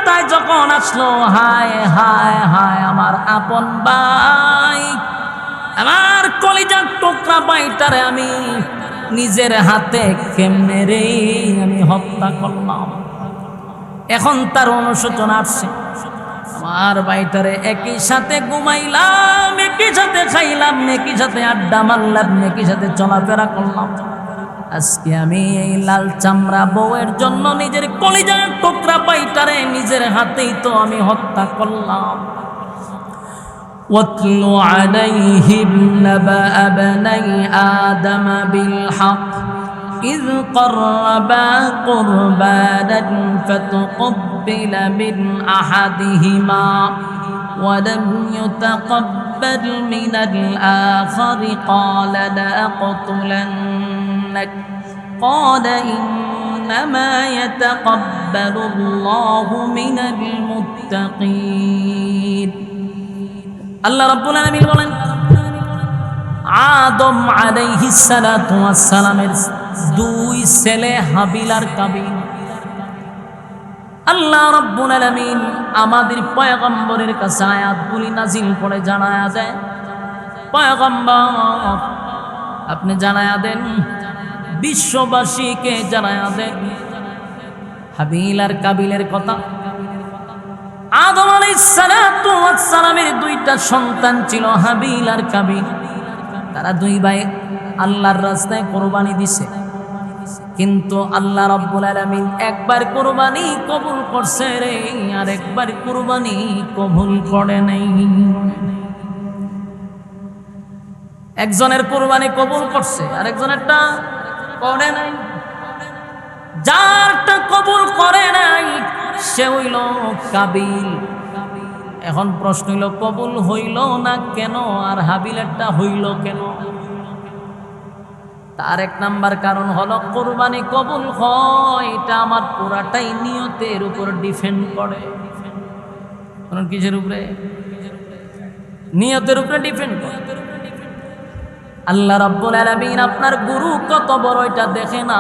মাথায় যখন আসলো, হায় হায় হায়, আমার আপন ভাই, আমার কলিজার টুকরা ভাইটারে আমি নিজের হাতে কেমনে রে আমি হত্যা করলাম। এখন তার অনুশোচনা আসছে, আমার ভাইটারে একই সাথে ঘুমাইলাম, একই সাথে খাইলাম, একই সাথে আড্ডা মারলাম, একই সাথে চলাফেরা করলাম, আজকে আমি এই লাল চামড়া বউয়ের জন্য নিজের কলিজার টুকরা ভাইটারে নিজের হাতেই তো আমি হত্যা করলাম। واتل عليهم نبأ بني آدم بالحق إذ قربا قربانا فتقبل من أحدهما ولم يتقبل من الآخر قال لأقتلنك قال إنما يتقبل الله من المتقين। আল্লাহ রাব্বুল আলামিন বলেন, আদম আলাইহিস সালাতু ওয়াস সালামের দুই ছেলে হাবিল আর কাবিল, আল্লাহ রাব্বুল আলামিন আমাদের পয়গম্বরের কাছে আয়াতগুলি নাজিল করে জানায়া দেয়, পয়গম্বর আপনি জানায়া দেন, বিশ্ববাসীকে জানায়া দেন হাবিল আর কাবিলের কথা। আদম আলাইহিস সালাতু ওয়াস সালামের দুইটা সন্তান ছিল, হাবিল আর কাবিল। তারা দুই ভাই আল্লাহর রাস্তায় কুরবানি দিছে, কিন্তু আল্লাহ রাব্বুল আলামিন একবার কুরবানি কবুল করছে রে, আর একবার কুরবানি কবুল করে নাই। একজনের কুরবানি কবুল করছে, আর একজনেরটা করে নাই। যারটা কবুল করে নাই সে হইল কাবিল। এখন প্রশ্ন হইল, কবুল হইল না কেন আর হাবিলেরটা হইল কেন? তার এক নাম্বার কারণ হলো, কুরবানি কবুল হয় এটা আমার পুরাটাই নিয়তের উপর ডিপেন্ড করে। কিসের উপরে? নিয়তের উপরে ডিপেন্ড করে। আল্লাহ রাব্বুল আলামিন আপনার গুরু কত বড় এটা দেখে না,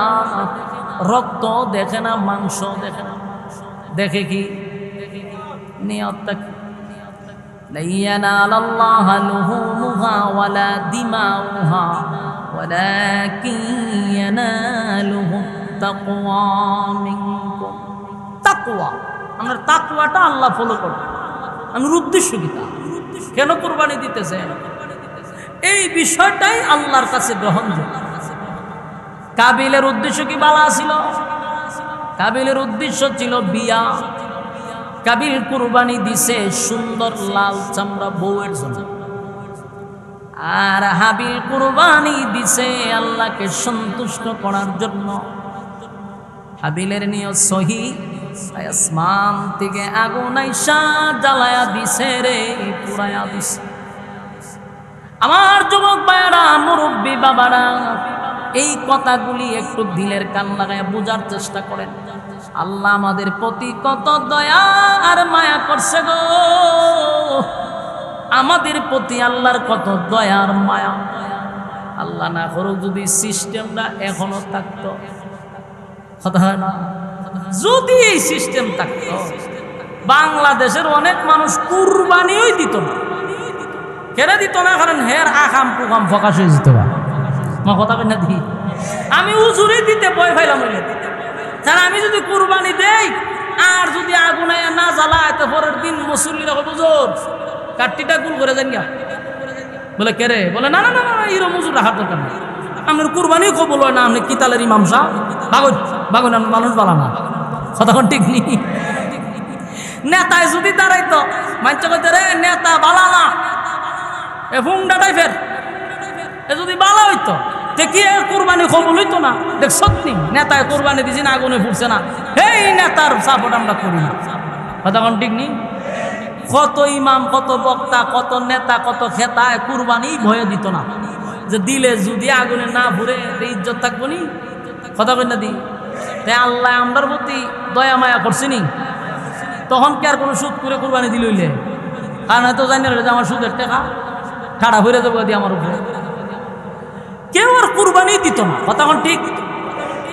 রক্ত দেখে না, মাংস দেখে না, দেখে কি নিয়তটা। লা ইয়ানালাল্লাহা লুহুমুহা ওয়ালা দিমাউহা ওয়ালাকিন ইয়ানালুহুত তাকওয়া মিনকুম। তাকওয়া, আমরা তাকওয়াটা আল্লাহ ফলো করব। আমার উদ্দেশ্য কি? কেন কুরবানি দিতেছেন? এই বিষয়টাই আল্লাহর কাছে গ্রহণযোগ্য। কাবিলের উদ্দেশ্য কি বালা ছিল? কাবিলের উদ্দেশ্য ছিল বিয়া। কাবিল কুরবানি দিছে সুন্দর লাল চামড়া বউয়ের জন্য, আর হাবিল কুরবানি দিছে আল্লাহকে সন্তুষ্ট করার জন্য। হাবিলের নিয়ত সহি, আসমান থেকে আগুন আইসা জ্বালায়া দিছে রে, পুরায়া দিছে। আমার যুবক ভাইয়েরা, মুরব্বী বাবারা, এই কথাগুলি একটু দিলের কান লাগায় বোঝার চেষ্টা করেন। আল্লাহ আমাদের প্রতি কত দয়া আর মায়া করছে গো, আমাদের প্রতি আল্লাহর কত দয়া আর মায়া। আল্লাহ না করুক যদি সিস্টেমটা এখনো থাকতো, কথা হয় না, যদি এই সিস্টেম থাকতো, বাংলাদেশের অনেক মানুষ কুরবানিও দিত না। কেন দিত না? কারণ হের আকাম কুকাম ফকাশ হয়ে যেত। মা কথা কেন দি, আমি উজুরি দিতে ভয় পাইলাম। কারণ আমি যদি কুরবানি দেই আর যদি আগুনে না জ্বালায়, তো পরের দিন মুসল্লিরা বুঝুর কাটটিটা গুল করে যান গা। বলে কে রে? বলে না না না না, এরকম মজুর রাখার দরকার নেই, আপনার কুরবানিও কবুল হয় না, আপনি কিতালের ইমাম সাহেব বাগন বাগন, মানুষ বালা না। কতক্ষণ ঠিক নেই। নেতায় যদি দাঁড়াইতো, মানছে কইতে রে নেতা বালা না, এ ফুংডা টাইপের, এ যদি বালা হইতো কি কুরবানি কবুল হইতো না? দেখ সত্যি নেতায় কুরবানি দিছি না, আগুনে ফুটছে না, এই নেতার সাপোর্ট আমরা করি না। কতক্ষণ ঠিক নেই। কত ইমাম, কত বক্তা, কত নেতা, কত খেতায় কুরবানি ভয়ে দিত না, যে দিলে যদি আগুনে না ভরে ইজ্জত থাকবো নি। কথা কই না দি, তাই আল্লাহ আমরার প্রতি দয়া মায়া করছি নি, তখন কি আর কোনো সুদ করে কুরবানি দিল হইলে? কারণ হয়তো জানি না যে আমার সুদের টাকা ঠাড়া ভরে দেবো দিয়ে আমার উপরে, কেউ আর কুরবানি দিত না। কথা ঠিক,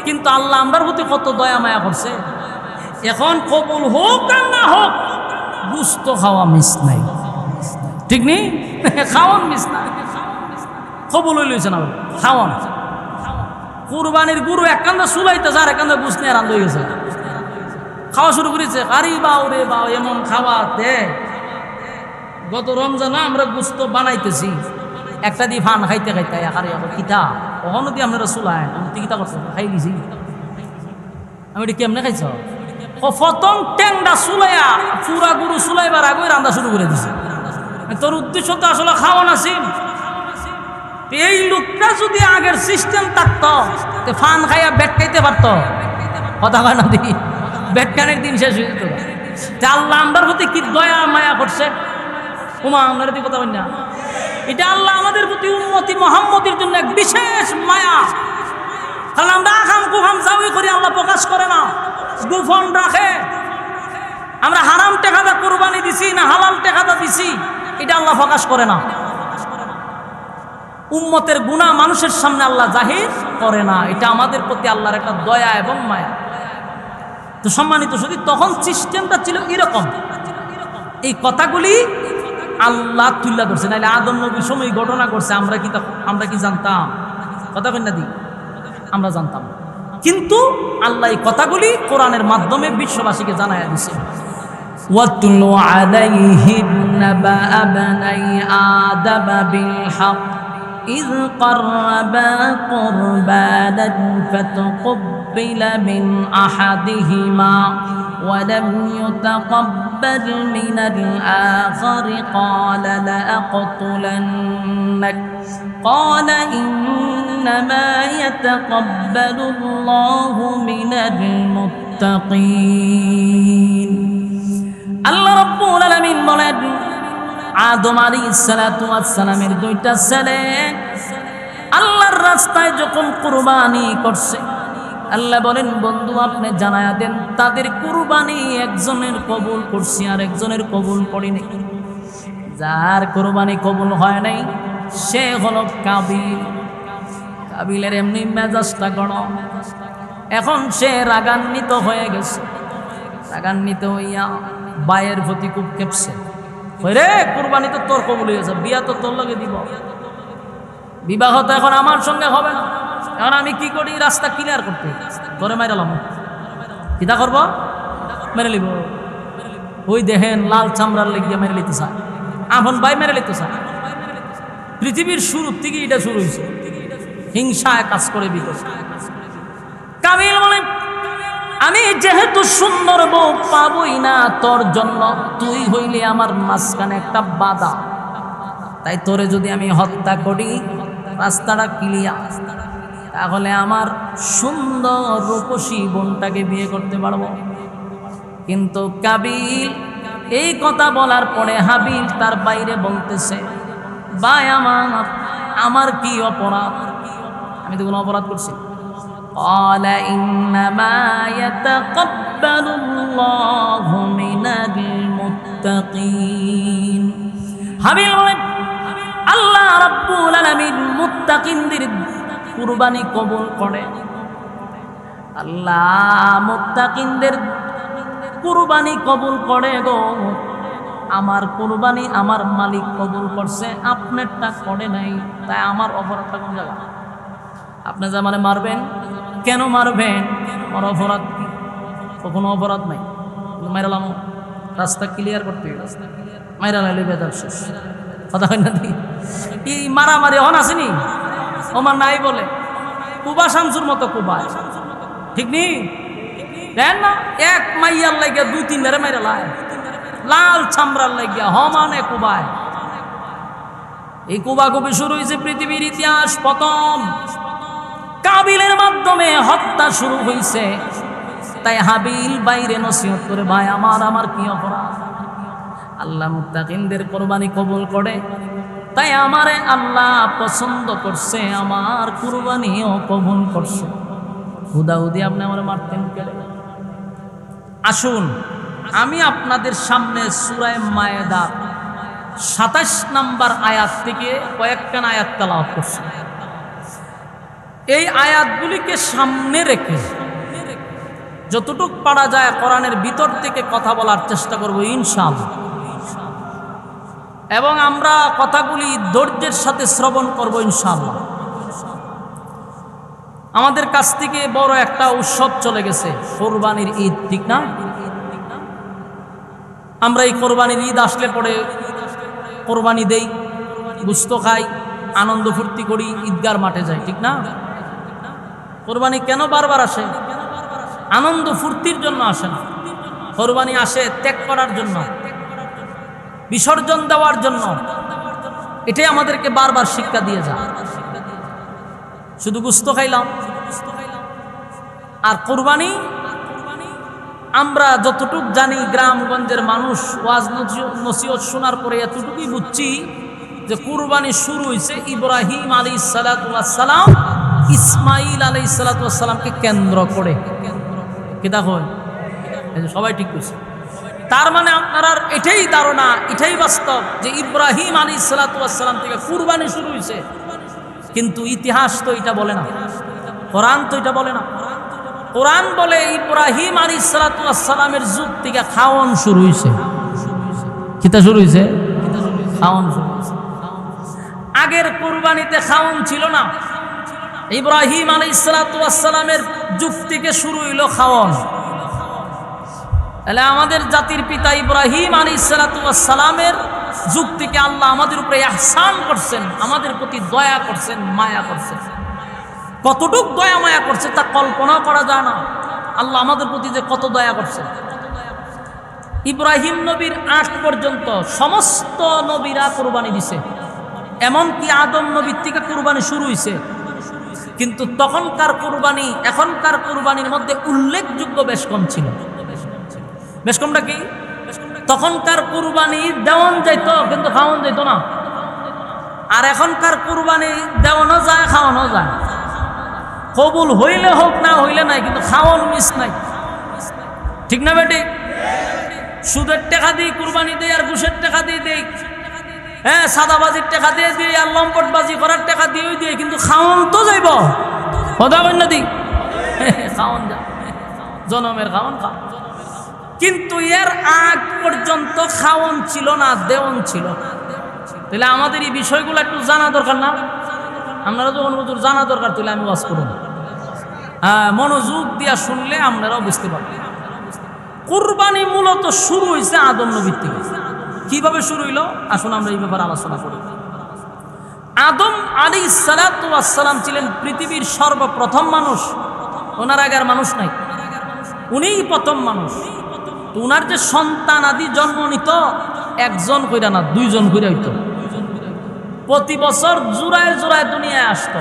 কিন্তু আল্লাহ আমরার প্রতি কত দয়া মায়া করছে। এখন কবুল হোক আর না হোক গুস্ত খাওয়া মিস নাই, ঠিক নেই? খাওয়ান মিস না, কবুল হইলছে না খাওয়ান। কুরবানির গুরু এক কান্দা চুলাইতেছে আর এক কান্দা গুস নিয়ে রান্ধ হয়ে গেছে, খাওয়া শুরু করেছে। আরে বাউ রে বাউ, এমন খাওয়া দে। গত রমজানে আমরা গুস্ত বানাইতেছি, একটা দিয়ে ফান খাইতে খাইতে আরে কিতা কখনো দিয়ে আপনারা চুলায় আমি কিতা করছো খাই দিছি। আমি এটি কেমনে খাইছ? প্রথম ট্যাংটা চুলাইয়া পুরা গুরু চুলাইবার আগে রান্না শুরু করে দিছে। তোর উদ্দেশ্য তো আসলে খাওয়া নাছিল। এই লোকটা যদি আগের সিস্টেম থাকতো ফান খাইয়া বেট খাইতে পারতো, কথা হয় না দি বেটকানের দিন শেষ হয়ে যেত। আল্লাহ আমরার প্রতি কি দয়া মায়া করছে, উমা আপনার কথা বল না। এটা আল্লাহ আমাদের প্রতি উম্মতি মুহাম্মদের জন্য এক বিশেষ মায়া। কারণ আমরা আখাম কুখাম জাউই করি, আল্লাহ প্রকাশ করে না, গোপন রাখে। আমরা হারাম টেকাদা কুরবানি দিছি না হালাল টেকাদা দিছি, এটা আল্লাহ প্রকাশ করে না। উম্মতের গুনাহ মানুষের সামনে আল্লাহ জাহির করে না, এটা আমাদের প্রতি আল্লাহর একটা দয়া এবং মায়া। তো সম্মানিত শুধু তখন সিস্টেমটা ছিল এরকম। এই কথাগুলি আল্লাহ তুল্লা করছে, নাহলে আদম নবীর সময় ঘটনা করছে। আমরা কি জানতাম? কথা কন্যা দি আমরা জানতাম, কিন্তু আল্লাহ এই কথাগুলি কোরআনের মাধ্যমে বিশ্ববাসীকে জানাইয়া দিছে। ওয়াতলু আলাইহিম নাবা আবনাই আদম বিল হক إذ قربا قربانا فتقبل من أحدهما ولم يتقبل من الآخر قال لأقتلنك قال إنما يتقبل الله من المتقين الله رب العالمين বলেন আদম আলাইহিস সালাতু ওয়াস সালামের দুইটা ছেলে আল্লাহর রাস্তায় যখন কুরবানি করছে, আল্লাহ বলেন বন্ধু আপনি জানায়া দেন তাদের কুরবানি একজনের কবুল করছি আর একজনের কবুল করিনি। যার কুরবানি কবুল হয় নাই সে হলো কাবিল। কাবিলের এমনি মেজাজটা গরম, এখন সে রাগান্বিত হয়ে গেছে। রাগান্বিত হইয়া বায়ের প্রতি খুব কেঁপছে, রে কুরবানি তো তোর কবুল হয়েছে, বিয়া তো তোর লগে দিব, বিবাহ তো এখন আমার সঙ্গে হবে না, এখন আমি কি করি? রাস্তা ক্লিয়ার করতে তোরে মাইরালাম, কিতা করব? মেরে লিব। ওই দেখেন লাল চামড়ার লেগিয়া মেরে লিতে চায়, আপন ভাই মেরে লিতে চায়। পৃথিবীর শুরুর থেকে এটা শুরু হয়েছে, হিংসায় কাজ করে বিকজ। কাবিল বলে আমি যেহেতু সুন্দর বউ পাবই না তোর জন্য, তুই হইলে আমার মাঝখানে একটা বাধা, তাই তোরে যদি আমি হত্যা করি রাস্তাটা ক্লিয়ার, তাহলে আমার সুন্দর রূপসী বোনটাকে বিয়ে করতে পারবো। কিন্তু কাবিল এই কথা বলার পরে হাবিল তার বাইরে বলতেছে, ভাই আমার কি অপরাধ? আমি তো কোনো অপরাধ করছি? قال إنما يتقبل الله من المتقين হাবিল বলেন আল্লাহ রাব্বুল আলামিন মুত্তাকিনদের কুরবানি কবুল করে। আল্লাহ মুত্তাকিনদের কুরবানি কবুল করে গো। আমার কুরবানি আমার মালিক কবুল করছে, আপনারটা করে নাই, তাই আমার অপরাধটা কোন জায়গা? আপনি যে মানে মারবেন, কেন মারবেন? আমার অপরাধ কি? কোনো অপরাধ নাই, মাইরালাম, রাস্তা ক্লিয়ার করতে মাইরা লাইলে বেদার শেষ। কথা হয় না? এই মারামারি হন আসেনি ওমার নাই বলে কুবা শামসুর মতো কুবায়, ঠিক নি? দেন না এক মাইয়ার লাগিয়া দুই তিন ধারে মাইরা লাই, লাল চামড়ার লাগিয়া হমানে কুবায়। এই কুবাকুবি শুরু হয়েছে পৃথিবীর ইতিহাস। প্রথম কাবিলের মাধ্যমে হত্যা শুরু হয়েছে, তাই হাবিল বাইরে নসিহত করে, ভাই আমার কি অপরাধ? আল্লাহ মুত্তাকিনদের কুরবানি কবুল করে, তাই আমারে আল্লাহ পছন্দ করছে, আমার কুরবানিও কবুল করছে। হুদাহুদি আপনি আমার মারতেন কেড়ে। আসুন আমি আপনাদের সামনে সূরা মায়েদা ২৭ নম্বর আয়াত থেকে কয়েকখানা আয়াত তেলাওয়াত করছি। এই আয়াতগুলিকে সামনে রেখে যতটুক পারা যায় কোরআনের ভিতর থেকে কথা বলার চেষ্টা করব ইনশাআল্লাহ, এবং আমরা কথাগুলি ধৈর্যের সাথে শ্রবণ করব ইনশাআল্লাহ। আমাদের কাছ থেকে বড় একটা উৎসব চলে গেছে, কোরবানির ঈদ, ঠিক না? আমরা এই কোরবানির ঈদ আসলে পরে কোরবানি দেই, গোশত খাই, আনন্দ ফুর্তি করি, ঈদগার মাঠে যাই, ঠিক না? কোরবানি কেন বারবার আসে? আনন্দ ফুর্তির জন্য আসে না। কোরবানি আসে ত্যাগ করার জন্য, বিসর্জন দেওয়ার জন্য। এটাই আমাদেরকে বারবার শিক্ষা দিয়ে যায়। শুধু গোশত খাইলাম আর কোরবানি, আমরা যতটুক জানি গ্রামগঞ্জের মানুষ ওয়াজ নসিহত শোনার পরে এতটুকুই বুঝছি যে কুরবানি শুরু হয়েছে ইব্রাহিম আলাইহিস সালাতু ওয়াস সালাম ইসমাইল আলাইহিস সালাতু ওয়াস সালামকে কেন্দ্র করে। কি দেখো, সবাই ঠিক করছে। তার মানে আপনার এটাই ধারণা, এটাই বাস্তব যে ইব্রাহিম আলাইহিস সালাতু ওয়াস সালাম থেকে কুরবানি শুরু হয়েছে, কিন্তু ইতিহাস তো এটা বলে না, কোরআন তো এটা বলে না। কোরআন বলে ইব্রাহিম আলাইহিস সালাতু ওয়াস সালামের যুগ থেকে খাওয়ান শুরু হয়েছে। কিতা শুরু হয়েছে? খাওয়ান শুরু হয়েছে। আগের কুরবানিতে খাওয়ান ছিল না, ইব্রাহিম আলাইহিস সালাতু ওয়াস সালামের যুগ থেকে শুরু হইল খাওয়ান। তাহলে আমাদের জাতির পিতা ইব্রাহিম আলাইহিস সালাতু ওয়াস সালামের যুগ থেকে আল্লাহ আমাদের উপরে ইহসান করছেন, আমাদের প্রতি দয়া করছেন, মায়া করছেন। কতটুক দয়া মায়া করছে তা কল্পনা করা যায় না। আল্লাহ আমাদের প্রতি যে কত দয়া করছে। ইব্রাহিম নবীর আগ পর্যন্ত সমস্ত নবীরা কুরবানি দিছে, এমনকি আদম নবীর থেকে কুরবানি শুরু হয়েছে। কিন্তু তখনকার কুরবানি এখনকার কুরবানির মধ্যে উল্লেখযোগ্য বেশ কম ছিল। বেশ কমটা কি? তখনকার কুরবানি দেওয়ান যাইত কিন্তু খাওয়ানো যাইত না, আর এখনকার কুরবানি দেওয়ানো যায়, খাওয়ানো যায়। কবুল হইলে হোক, না হইলে নাই, কিন্তু খাওয়ান মিস নাই, ঠিক না বেটি? সুদের টাকা দিয়ে কুরবানি দেয় আর ঘুষের টাকা দিয়ে দেয়, হ্যাঁ, সাদাবাজির টাকা দিয়ে দিয়ে আর লম্পটবাজি করার টাকা দিয়েই দিয়ে, কিন্তু খাওয়ান তো যাইব। কথা বন্য দিক খাওয়ান যা, জনমের খাওয়ান খা। কিন্তু এর আগ পর্যন্ত খাওয়ান ছিল না, দেওয়ান ছিল। তাহলে আমাদের এই বিষয়গুলো একটু জানা দরকার না? আপনারা যখন হুজুর জানা দরকার, তাহলে আমি ওয়াজ করুন। হ্যাঁ, মনোযোগ দিয়া শুনলে আপনারাও বুঝতে পারবেন। কুরবানি মূলত শুরু হয়েছে আদম নবীর থেকে। কিভাবে শুরু হইল আসুন আমরা এই ব্যাপারে আলোচনা করি। আদম আলাইহিস সালাতু ওয়াস সালাম ছিলেন পৃথিবীর সর্বপ্রথম মানুষ, ওনার আগে আর মানুষ নাই, উনিই প্রথম মানুষ। তো উনার যে সন্তান আদি জন্ম নিত একজন কইরা না, দুইজন কইরা হইত। প্রতি বছর জোড়ায় জোড়ায় দুনিয়ায় আসতো।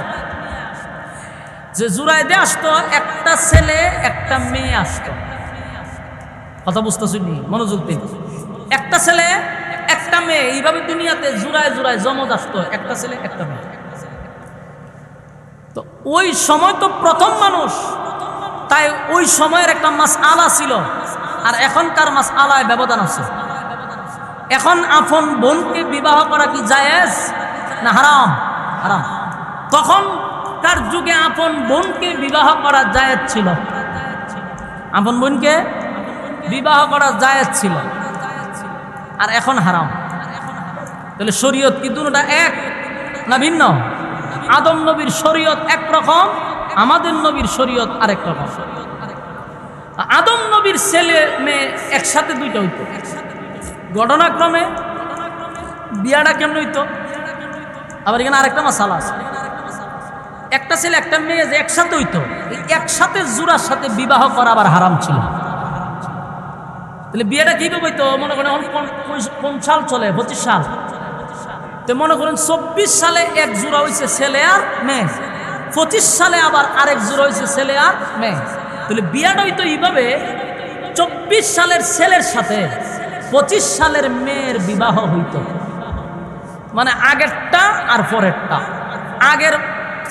যে জোড়ায় দিয়ে আসতো, একটা ছেলে একটা মেয়ে আসতো। কথা বুঝতেছি? মনোযোগ দিন। একটা ছেলে একটা মেয়ে, এইভাবে দুনিয়াতে জোড়ায় জোড়ায় জমজ আসতো, একটা ছেলে একটা মেয়ে। তো ওই সময় তো প্রথম মানুষ, তাই ওই সময়ের একটা মাসআলা ছিল, আর এখনকার মাসআলায় ব্যবধান আছে। এখন আপন বোনকে বিবাহ করা কি জায়েজ না হারাম? হারাম। তখনকার যুগে আপন বোনকে বিবাহ করা জায়েজ ছিল, আপন বোনকে বিবাহ করা জায়েজ ছিল, আর এখন হারাম। তাহলে শরীয়ত কি দুটোটা এক না ভিন্ন? আদম নবীর শরীয়ত একরকম, আমাদের নবীর শরীয়ত আরেক রকম। আদম নবীর ছেলে মেয়ে একসাথে দুইটা হইতো। ঘটনাক্রমে বিয়াটা কেমন হইতো? আবার এখানে আরেকটা মাসালা আছে। একটা ছেলে একটা মেয়ে যে একসাথে হইতো, একসাথে জোড়ার সাথে বিবাহ করা আবার হারাম ছিল। তাহলে বিয়েটা কিভাবে হইতো? মনে করেন কোন সাল চলে? 25 সাল। তো মনে করেন 24 সালে এক জোড়া হয়েছে ছেলে আর মেয়ে, 25 সালে আবার আরেক জোড়া হয়েছে ছেলে আর মেয়ে। তাহলে বিয়েটা হইতো এইভাবে, 24 সালের ছেলের সাথে 25 সালের মেয়ের বিবাহ হইতো। মানে আগেরটা আর পরেরটা, আগের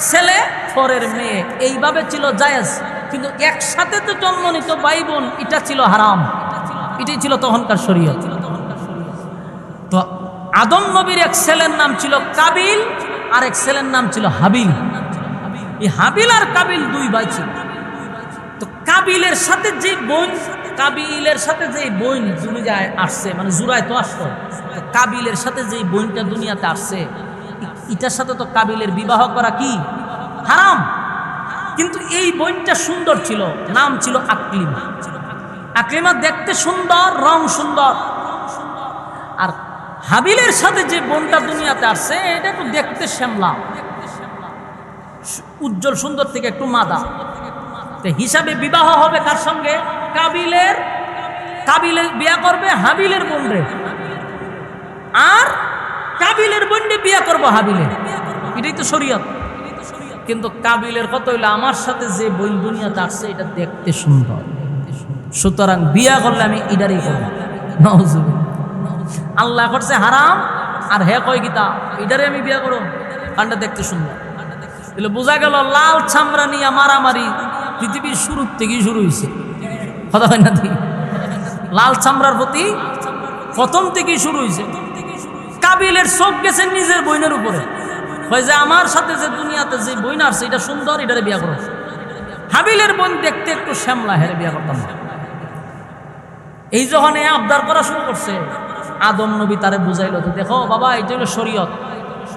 ছেলে পরের মেয়ে, এইভাবে ছিল জায়েজ। কিন্তু একসাথে তো জন্ম নিত ভাই বোন, এটা ছিল হারাম। এটাই ছিল তখনকার শরীয়ত। তো আদম নবীর এক ছেলের নাম ছিল কাবিল, আর এক ছেলের নাম ছিল হাবিল। এই হাবিল আর কাবিল দুই ভাই ছিল। তো কাবিলের সাথে যে বোন, কাবিলের সাথে যে বোন দুনিয়ায় আসছে, মানে জুরায় তো আসতো, কাবিলের সাথে যে বোনটা দুনিয়াতে আসছে, এটার সাথে তো কাবিলের বিবাহ করা কি হারাম। কিন্তু এই বোনটা সুন্দর ছিল, নাম ছিল আকলিমা। আকলিমা দেখতে সুন্দর, রং সুন্দর। আর হাবিলের সাথে যে বোনটা দুনিয়াতে আসছে, এটা একটু দেখতে শ্যামলা, উজ্জ্বল সুন্দর থেকে একটু মাদা। হিসাবে বিবাহ হবে কার সঙ্গে? কাবিলের বিয়া করবে হাবিলের বোনরে, আর কাবিলের বোনরে বিয়া করবো হাবিলের। এটাই তো শরীয়ত। কিন্তু কাবিলের কত হইলো, আমার সাথে যে বোন দুনিয়াতে আসছে এটা দেখতে সুন্দর, সুতরাং বিয়া করলে আমি এটারই করব। আল্লাহ করছে হারাম, আর হে কয় গীতা এটারে আমি বিয়া করব, কারণটা দেখতে সুন্দর। তাহলে বোঝা গেল লাল চামড়া নিয়ে মারামারি পৃথিবীর শুরুর থেকেই শুরু হয়েছে। কথা হয় না? লাল চামড়ার প্রতি প্রথম থেকেই শুরু হয়েছে। কাবিলের চোখ গেছে নিজের বইনের উপরে, হয় যে আমার সাথে যে দুনিয়াতে যে বইন আসছে এটা সুন্দর, এটারে বিয়া করো। হাবিলের বোন দেখতে একটু শ্যামলা, হেরে বিয়া করতাম না। এই যখন আবদার করা শুরু করছে, আদম নবী তারে বুঝাইলো যে দেখো বাবা, এটা হলো শরীয়ত,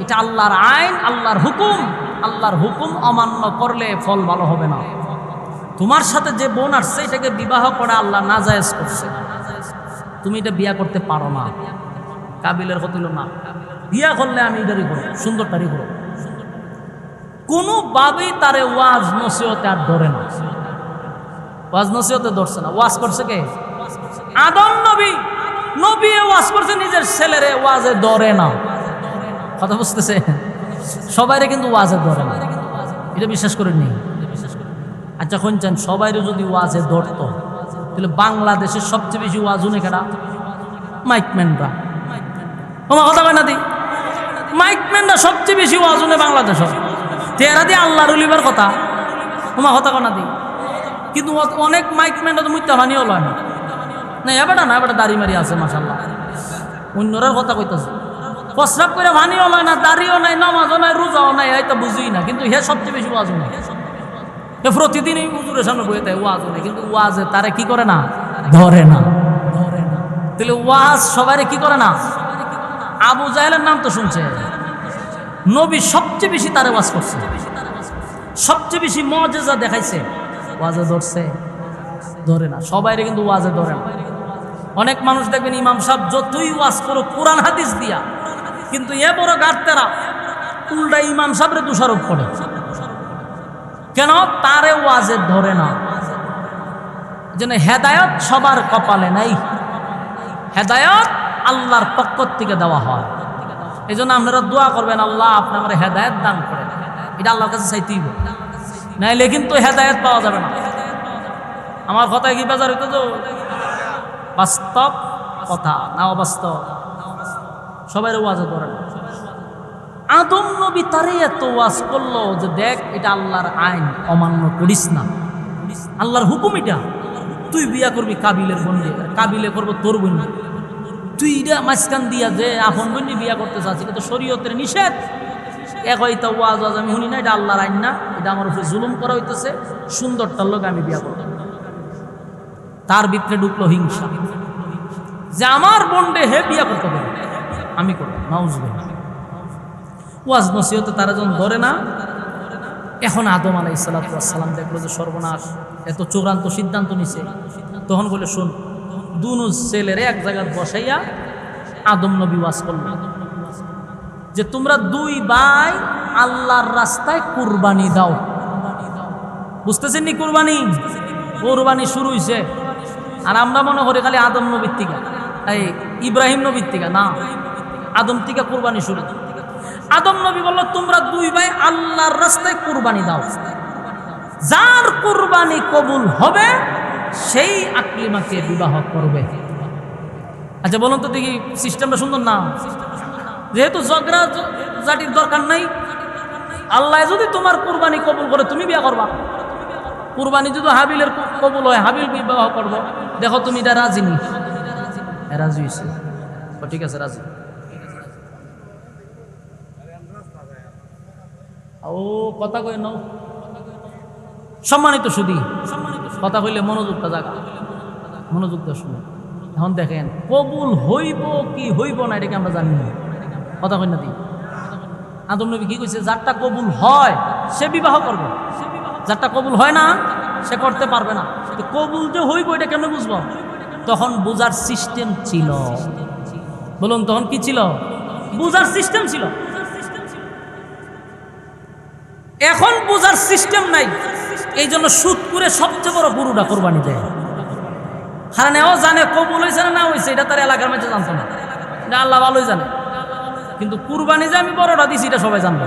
এটা আল্লাহর আইন, আল্লাহর হুকুম। আল্লাহর হুকুম অমান্য করলে ফল ভালো হবে না। তোমার সাথে যে বোন আসছে এটাকে বিবাহ করা আল্লাহ নাজায়েজ করছে, তুমি এটা বিয়া করতে পারো না। কাবিলের কথা হলো না, বিয়া করলে আমি এটারই করো, সুন্দরটারই করো। কোনোভাবেই তারে ওয়াজ নসিহতে আর ধরে না, ওয়াজ নসিহতে ধরছে না। ওয়াজ করছে কে? আদম নবী। নবী ওয়াজ করছে নিজের ছেলেরে, ওয়াজে ধরে না। কথা বুঝতেছে? সবাইরে কিন্তু ওয়াজে ধরে না, এটা বিশ্বাস করে নেই। আচ্ছা শুনছেন, সবাইরে যদি ওয়াজে ধরতো তাহলে বাংলাদেশের সবচেয়ে বেশি ওয়াজ উনি কেনা মাইকম্যানরা। তোমার কথা কয় না দি? মাইকম্যানরা সবচেয়ে বেশি ওয়াজ উনি বাংলাদেশ। তেরা দিয়ে আল্লাহর উলিবার কথা, তোমার কথা কয় না দি? কিন্তু অনেক মাইকম্যানরা তো মুত্যা ভানিও লয় না। না এবারটা না, এবারটা দাড়ি মারি আছে মাশাআল্লাহ, অন্যরার কথা কইতেছে। প্রস্রাব করে ভানিও লয় না, দাড়িও নাই, নামাজও নাই, রোজাও নাই, হয়তো বুঝি না। কিন্তু হে সবচেয়ে বেশি ওয়াজ নাই। প্রতিদিনই হুজুরের সামনে বইতে হয়, ওয়াজও নেই, কিন্তু ওয়াজে তারে কি করে না? ধরে না। তাহলে ওয়াজ সবাই কি করে না? আবু জাহেলের নাম তো শুনছে, নবী সবচেয়ে বেশি তারে ওয়াজ করছে, সবচেয়ে বেশি মুআজিজা দেখাইছে, ওয়াজে ধরছে? ধরে না। সবাইরে কিন্তু ওয়াজে ধরে না। অনেক মানুষ দেখবেন ইমাম সাহেব যতই ওয়াজ করো কোরআন হাদিস দিয়া, কিন্তু এ বড় গার্তেরা উল্টা ইমাম সাহেবরে দোষারোপ করে। কেন? তারে ওয়াজে ধরে না। যেন হেদায়ত সবার কপালে নাই, হেদায়ত আল্লাহর পক্ষ থেকে দেওয়া হয়। এই জন্য আপনারা দোয়া করবেন, আল্লাহ আপনি আমার হেদায়ত দান করেন। এটা আল্লাহর কাছে চাইতেই হবে, নাইলে কিন্তু হেদায়ত পাওয়া যাবে না। আমার কথায় কি বাজার হইতো? তো বাস্তব কথা না অবাস্তব? সবাই ওয়াজে ধরে না। আদম নবী তারে এত ওয়াজ করলো যে দেখ এটা আল্লাহর আইন, অমান্য করিস না, আল্লাহর হুকুম এটা। তুই বিয়া করবি কাবিলের বোন, কাবিলে করবো তোর বোন। তুই এটা মাঝখান দিয়া যে আপন বোন বিয়া করতে চাচ্ছি, এটা তো শরীয়তের নিষেধ। একইটা ওয়াজ আমি শুনি না, এটা আল্লাহর আইন না, এটা আমার উপরে জুলুম করা হইতেছে, সুন্দরটার লোক আমি বিয়া করবো। তার ভিতরে ঢুকলো হিংসা, যে আমার বোনডে হে বিয়া করতে পারে, আমি করবো। নাউজুবিল্লাহ। ওয়াজ নসিহতে তারা যখন ধরে না, এখন আদম আলাইহিস সালাম দেখলো যে সর্বনাশ, এত চূড়ান্ত সিদ্ধান্ত নিছে। তখন বলে শোন, দুনো ছেলেরে এক জায়গায় বসাইয়া আদম নবী ওয়াজ করল যে তোমরা দুই ভাই আল্লাহর রাস্তায় কুরবানি দাও। বুঝতেছেন নি? কুরবানি শুরু হয়েছে। আর আমরা মনে করি খালি আদম নবীর থেকে, এই ইব্রাহিম নবীর থেকে না, আদম থেকে কুরবানি শুরু। আদম নবী বলল তোমরা দুই ভাই আল্লাহর রাস্তায় কুরবানি দাও, যার কুরবানি কবুল হবে সেই আকলিমাকে বিবাহ করবে। আচ্ছা বলুন তো দেখি, সিস্টেমটা সুন্দর না? যেহেতু ঝগড়া জাটির দরকার নাই, আল্লাহ যদি তোমার কুরবানি কবুল করে তুমি বিয়ে করবা। কুরবানি যদি হাবিলের কবুল হয়, হাবিল বিবাহ করবো। দেখো তুমি এটা রাজি নি? রাজি হয়েছে, ঠিক আছে রাজি। ও কথা কই নাও, সম্মানিত সুধী, কথা কইলে মনোযোগটা জাগা, মনোযোগটা শুনে। এখন দেখেন কবুল হইব কি হইব না এটাকে আমরা জানি না, কথা কই না দিই। আদম নবী কি কইছে, যারটা কবুল হয় সে বিবাহ করবে, যারটা কবুল হয় না সে করতে পারবে না। তো কবুল যে হইব এটা কেন বুঝবো? তখন বুঝার সিস্টেম ছিল। বলুন তখন কি ছিল? বুঝার সিস্টেম ছিল। এখন বুঝার সিস্টেম নাই, এই জন্য সুদ করে সবচেয়ে বড় গরুটা কোরবানি দেয়। কারণ এও জানে কবুল হয়েছে না হয়েছে, এটা তার এলাকার মধ্যে জানতো না, এটা আল্লাহ ভালোই জানে। কিন্তু কুরবানি যে আমি বড়টা দিছি এটা সবাই জানবে।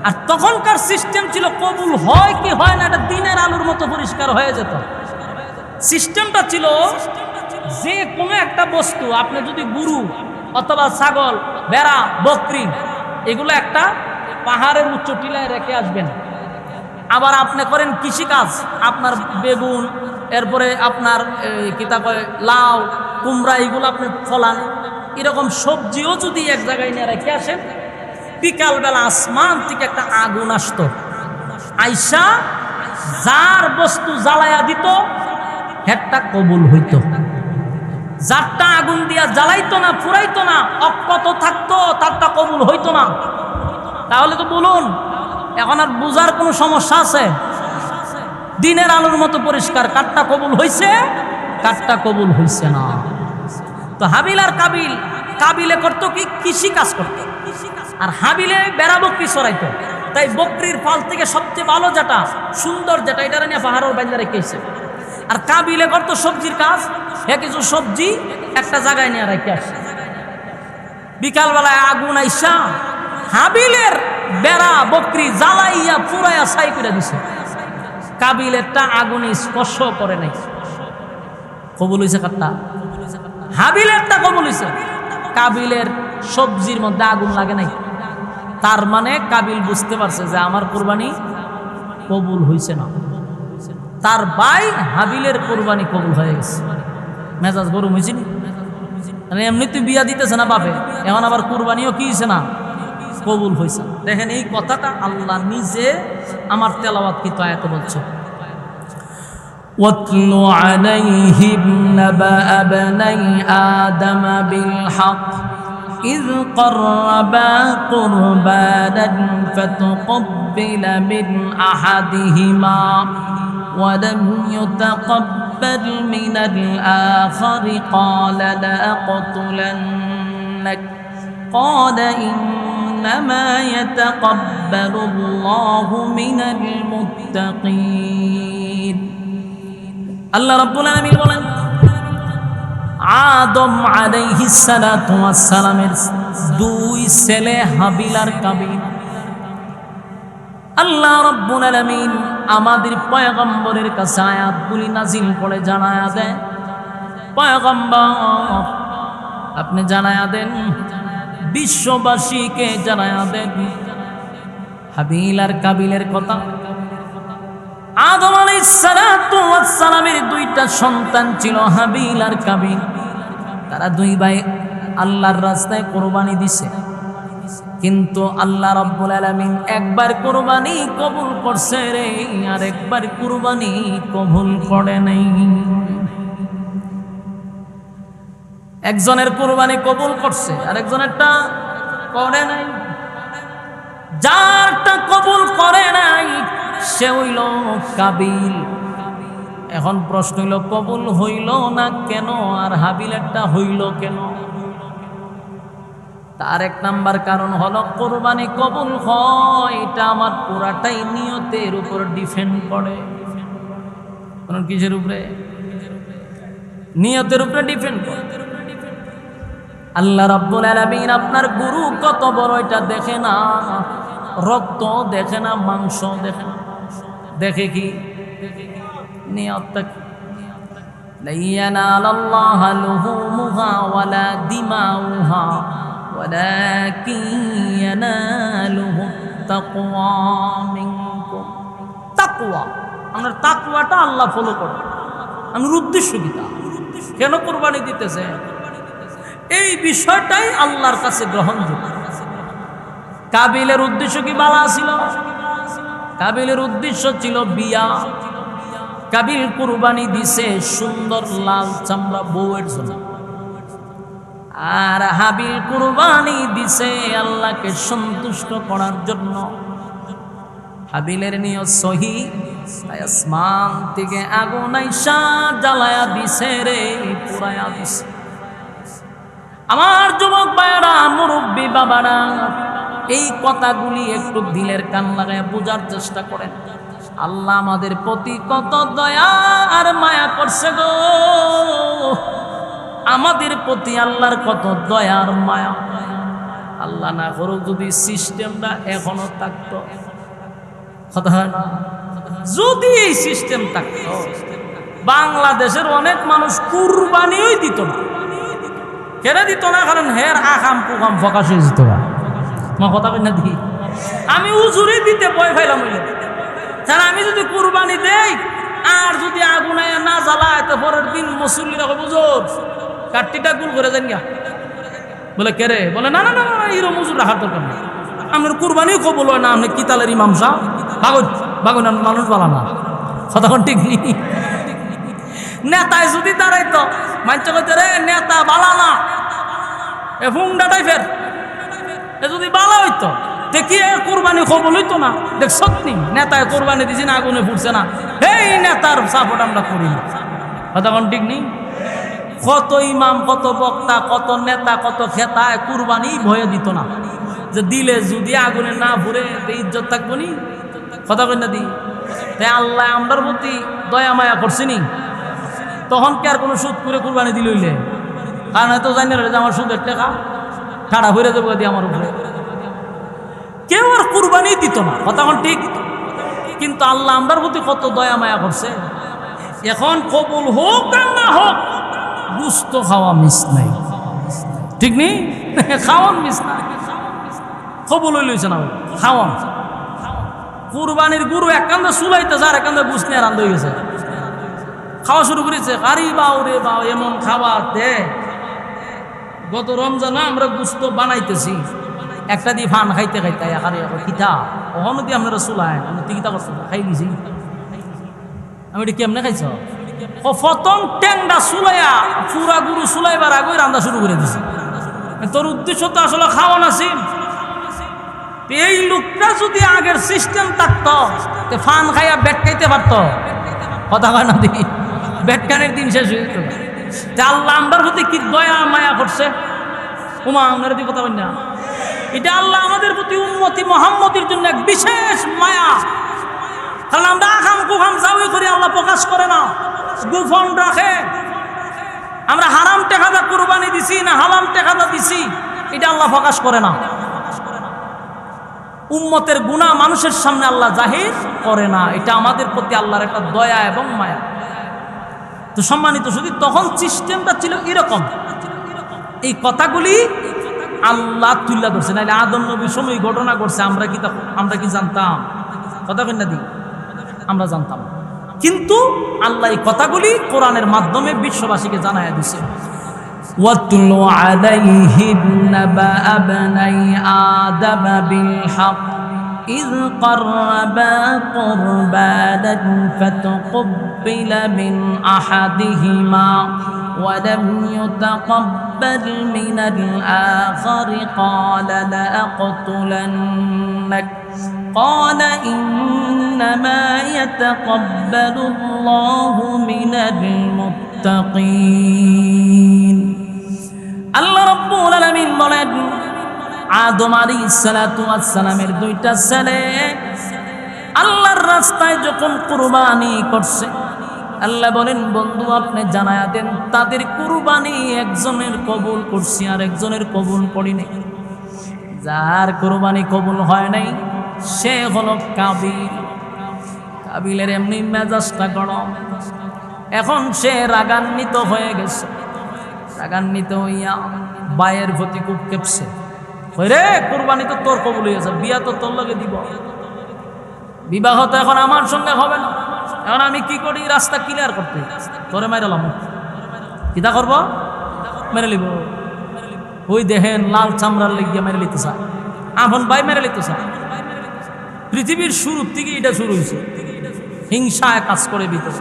আর তখনকার সিস্টেম ছিল কবুল হয় কি হয় না এটা দিনের আলোর মতো পরিষ্কার হয়ে যেত। সিস্টেমটা ছিল যে কোনো একটা বস্তু আপনি যদি গরু অথবা ছাগল, ভেড়া, বকরি এগুলো একটা পাহাড়ের উচ্চ টিলায় রেখে আসবেন। আবার আপনি করেন কৃষিকাজ, আপনার বেগুন, এরপরে আপনার কিতা কয় লাউ, কুমড়া এগুলো আপনি ফলান। এরকম সবজিও যদি এক জায়গায় নিয়ে রেখে আসেন, বিকালবেলা আসমান থেকে একটা আগুন আসতো, আইসা যার বস্তু জ্বালায়া দিত হেডটা কবুল হইত। যারটা আগুন দিয়া জ্বালাইতো না, ফুরাইতো না, অক্ষত থাকতো, তারটা কবুল হইতো না। তাহলে তো বলুন এখন আর বুঝার কোনো সমস্যা আছে? দিনের আলোর মতো পরিষ্কার, কারটা কবুল হইছে, কারটা কবুল হইছে না। তো হাবিল আর কাবিল, কাবিলে করতো কি কৃষি কাজ করতো, আর হাবিলে বেড়া বকরি চড়াইতো। তাই বকরির ফাল থেকে সবচেয়ে ভালো যেটা, সুন্দর যেটা, এটা নিয়ে পাহাড়ের বাইন্দা রেখেছে। আর কাবিলে করতো সবজির কাজ, হ্যাঁ কিছু সবজি একটা জায়গায় নিয়ে রেখে আসে। বিকালবেলায় আগুন আইসা হাবিলের বেড়া বকরি জ্বালাইয়া পুরাইয়া ছাই করে দিছে। কাবিলেরটা আগুনে স্পর্শ করে নাই, কবুল হইছে কারটা? হাবিলেরটা কবুল হইছে, কাবিলের সবজির মধ্যে আগুন লাগে নাই। তার মানে কাবিল বুঝতে পারছে যে আমার কোরবানি কবুল হইছে না। তার ভাই হাবিলের কোরবানি কবুল হয়ে গেছে। মেজাজ গরম হয়েছে না? এমনি তুই বিয়া দিতেছে না বাপে, এখন আবার কোরবানিও কি হয়েছে না, কবুল হয়েছে। দেখেন এই কথাটা আল্লাহ নিজে আমার তেলাওয়াত কি আয়াতে বলছে, وَاتْلُ عَلَيْهِمْ نَبَأَ ابْنَيْ آدَمَ بِالْحَقِّ إِذْ قَرَّبَا قُرْبَانًا فَتُقُبِّلَ مِنْ أَحَدِهِمَا وَلَمْ يُتَقَبَّلْ مِنَ الْآخَرِ قَالَ لَأَقْتُلَنَّكَ قَالَ إِنَّمَا يَتَقَبَّلُ اللَّهُ مِنَ الْمُتَّقِينَ। আল্লাহ রাব্বুল আলামিন বলেন, আদম আলাইহিস সালাতু ওয়াস সালামের দুই ছেলে হাবিল আর কাবিল। আল্লাহ রাব্বুল আলামিন আমাদের পয়গম্বরের কাছে আয়াতগুলি নাজিল করে জানায়া দেয়, পয়গম্বর আপনি জানায়া দেন, বিশ্ববাসীকে জানায়া দেন হাবিল আর কাবিলের কথা। আদম আলাইহিস সালাতু ওয়াস সালামের দুইটা সন্তান ছিল, হাবিল আর কাবিল। তারা দুই ভাই আল্লাহর রাস্তায় কোরবানি দিছে, কিন্তু আল্লাহ রাব্বুল আলামিন একবার কোরবানি কবুল করছে রে, আর একবার কোরবানি কবুল করে নাই। একজনের কোরবানি কবুল করছে আর একজনেরটা করে নাই। যারটা কবুল করে নাই সে হইল কাবিল। এখন প্রশ্ন হইল কবুল হইল না কেন আর হাবিলেরটা হইল কেন? তার এক নাম্বার কারণ হলো কোরবানি কবুল হয় এটা আমার পুরাটাই নিয়তের উপর ডিপেন্ড করে। কোন কিসের উপরে? নিয়তের উপরে ডিপেন্ড করে। আল্লাহ রাব্বুল আলামিন আপনার গুরু কত বড় এটা দেখে না, রক্ত দেখে না, মাংস দেখে না, দেখে কি নিয়তটা কি? লা ইয়ানালাল্লাহা লুহুমুহা ওয়ালা দিমাউহা ওয়ালাকিন ইয়ানালুহুত তাকওয়া মিনকুম। তাকওয়া, আমরা তাকওয়াটা আল্লাহ ফলো করে। আমার উদ্দেশ্য কি? কেন কুরবানি দিতেছে এই বিষয়টাই আল্লাহর কাছে গ্রহণযোগ্য। কাবিলের উদ্দেশ্য কি? বালা ছিল, কাবিলের উদ্দেশ্য ছিল বিয়া। কাবিল কুরবানি দিছে সুন্দর লাল চামড়া বউয়ের জন্য, আর হাবিল কুরবানি দিছে আল্লাহকে সন্তুষ্ট করার জন্য। হাবিলের নিয়ত সহি, তাই আসমান থেকে আগুন আইসা জ্বালায়া দিছে রে, পুরায়া দিছে। আমার যুবক ভাইয়েরা, মুরব্বী বাবারা, এই কথাগুলি একটু দিলের কান লাগায় বোঝার চেষ্টা করেন। আল্লাহ আমাদের প্রতি কত দয়া আর মায়া করছে গো, আমাদের প্রতি আল্লাহর কত দয়া আর মায়া। আল্লাহ না করুক যদি সিস্টেমটা এখনো থাকতো, কথা হয় না, যদি এই সিস্টেম থাকতো, বাংলাদেশের অনেক মানুষ কুরবানিও দিত না। কেন দিত না? কারণ হের আকাম কুকাম ফকাশ হয়ে যেত। মা কথা কই না দি, আমি উজুরি দিতে ভয় পাইলাম। তাহলে আমি যদি কুরবানি দেই আর যদি আগুন না জ্বালায়, তো পরের দিন মুসল্লিরা বুঝুর কাটটিটা গুল করে যান গা। বলে কে রে? বলে না না না না, এরকম মজুর রাখার দরকার নেই। আপনার কুরবানিও কবুল হয় না, আপনি কিতালের ইমাম সাহেব বাগন বাগন মানুষ বলা না, কথা ঠিক নেই। নেতায় যদি দাঁড়াইতো, মানছে কইতে রে নেতা বালা না, এ ফুংডা টাইপের, এ যদি বালা হইতো দেখি কুরবানি কবুল হইতো না। দেখ সত্যি নেতায় কুরবানি দিছি না, আগুনে ফুটছে না, এই নেতার সাপোর্ট আমরা করি না, কথা ঠিক নেই। কত ইমাম, কত বক্তা, কত নেতা, কত খেতায় কুরবানি ভয়ে দিত না, যে দিলে যদি আগুনে না ফুরে ইজ্জত থাকবো নি, কথা কই না দি। তাই আল্লাহ আমরার প্রতি দয়া মায়া করছিনি, তখন কি আর কোনো সুদ করে কুরবানি দিল হইলে? কারণ হয়তো জানি যে আমার সুদের টাকা ঠাড়া ভরে যাবো দিয়ে আমার উপরে, কেউ আর কুরবানি দিত না, কথা ঠিক। কিন্তু আল্লাহ আমরার প্রতি কত দয়া মায়া করছে। এখন কবুল হোক আর না হোক, গুস্ত খাওয়া মিস নাই, ঠিক নেই? খাওয়ান মিস নাই, কবুল হইলছে না খাওয়ান। কুরবানির গুরু এক কান্দে চুলাইতে যার এক কান্দে গুস নিয়ে রান্ধ হয়ে গেছে, খাওয়া শুরু করেছে। আরে বাউ রে বাউ, এমন খাওয়া দে। গত রমজানে আমরা গুস্ত বানাইতেছি, একটা দিয়ে ফান খাইতে খাইতে আরে কিতা ওখানে দিয়ে আপনারা চুলায়, আমি কিতা করছো খাই গেছি। আমি এটা কেমনে খাইছ? প্রথম ট্যাংটা চুলাইয়া পুরা গুরু চুলাইবার আগে রান্না শুরু করে দিছি। তোর উদ্দেশ্য তো আসলে খাওয়া নাছিল। এই লোকটা যদি আগের সিস্টেম থাকতো, ফান খাইয়া বেট খাইতে পারতো, কথা কয় না দেখি, বেটকানের দিন শেষ হয়ে যেত। আল্লাহ আমরার প্রতি কি দয়া মায়া করছে, উমা আপনার দিকে কথা বল না। এটা আল্লাহ আমাদের প্রতি উম্মতি মুহাম্মদের জন্য এক বিশেষ মায়া। কারণ আমরা আখাম কুখাম যাওই করি, আল্লাহ প্রকাশ করে না, গোপন রাখে। আমরা হারাম টেকাদা কুরবানি দিছি না হালাম টেকাদা দিছি, এটা আল্লাহ প্রকাশ করে না। উম্মতের গুনাহ মানুষের সামনে আল্লাহ জাহির করে না, এটা আমাদের প্রতি আল্লাহর একটা দয়া এবং মায়া। তো সম্মানিত শুধু তখন সিস্টেমটা ছিল এরকম। এই কথাগুলি আল্লাহ তুল্লা করছে, নাহলে আদম নবীর সময় ঘটনা করছে, আমরা কি জানতাম? কথা কেন না দি, আমরা জানতাম। কিন্তু আল্লাহ এই কথাগুলি কোরআনের মাধ্যমে বিশ্ববাসীকে জানায়া দিছে। ওয়াতলু আলাইহিম নাবা আবনাই আদম বিল হক إذ قربا قربانا فتقبل من أحدهما ولم يتقبل من الآخر قال لأقتلنك قال إنما يتقبل الله من المتقين الله رب العالمين বলেন আদম আলাইহিস সালাতু ওয়াস সালামের দুইটা ছেলে আল্লাহর রাস্তায় যখন কুরবানি করছে, আল্লাহ বলেন বন্ধু আপনি জানায়া দেন তাদের কুরবানি একজনের কবুল করছি আর একজনের কবুল করি নাই। যার কুরবানি কবুল হয় নাই সে হলো কাবিল। কাবিলের এমনি মেজাজটা গরম, এখন সে রাগান্বিত হয়ে গেছে। রাগান্বিত হইয়া বায়ের প্রতি খুব কেঁপছে, রে কুরবানি তো তোর কবুল হয়েছে, বিয়া তো তোর লগে দিব, বিবাহ তো এখন আমার সঙ্গে হবে না, এখন আমি কি করি? রাস্তা ক্লিয়ার করতে তোরে মাইরালাম, কিতা করব? মেরে লিব। ওই দেখেন লাল চামড়ার লেগিয়া মেরে লিতে চায়, আপন ভাই মেরে লিতে চায়। পৃথিবীর শুরুর থেকে এটা শুরু হয়েছে, হিংসায় কাজ করে ভিতরে।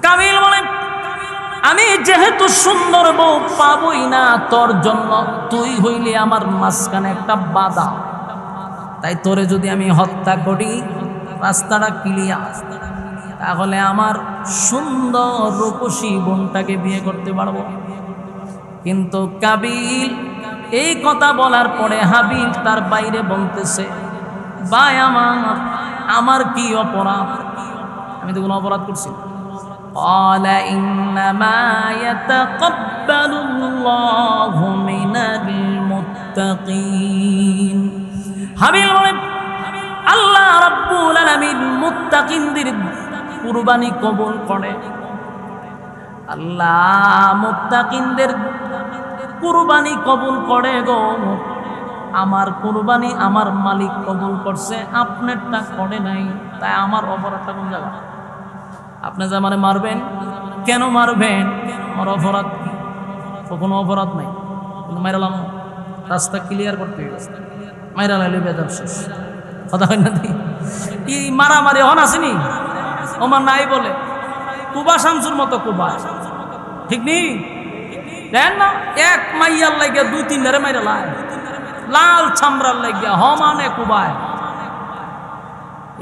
কাবিল বলেন, আমি যেহেতু সুন্দর বউ পাবই না তোর জন্য, তুই হইলে আমার মাঝখানে একটা বাধা, তাই তোরে যদি আমি হত্যা করি রাস্তাটা ক্লিয়ার, তাহলে আমার সুন্দর রূপসী বোনটাকে বিয়ে করতে পারবো। কিন্তু কাবিল এই কথা বলার পরে হাবিল তার বাইরে বলতেছে, ভাই আমার কি অপরাধ? আমি তো কোনো অপরাধ করছি না। قال إنما يتقبل الله من المتقين। হাবিল বলেন, আল্লাহ রাব্বুল আলামিন মুত্তাকিনদের কুরবানি কবুল করে। আল্লাহ মুত্তাকিনদের কুরবানি কবুল করে গো। আমার কুরবানি আমার মালিক কবুল করছে, আপনারটা করে নাই, তাই আমার অপরাধটা কোন জায়গা? আপনি যে আমারে মারবেন, কেন মারবেন? আমার অপরাধ কি? কোনো অপরাধ নাই, কিন্তু মাইরালাম, রাস্তা ক্লিয়ার করতে গেছে, মাইরা লাইলে বেজার শেষ। কথা হয় না? কি মারামারি হন আসেনি? ওমার নাই বলে কুবা শামসুর মতো কুবা, ঠিক নেই? দেন না, এক মাইয়ার লাগিয়া দুই তিন ধারে মাইরা লাই, লাল ছামড়ার লাগিয়া হমানে কুবায়।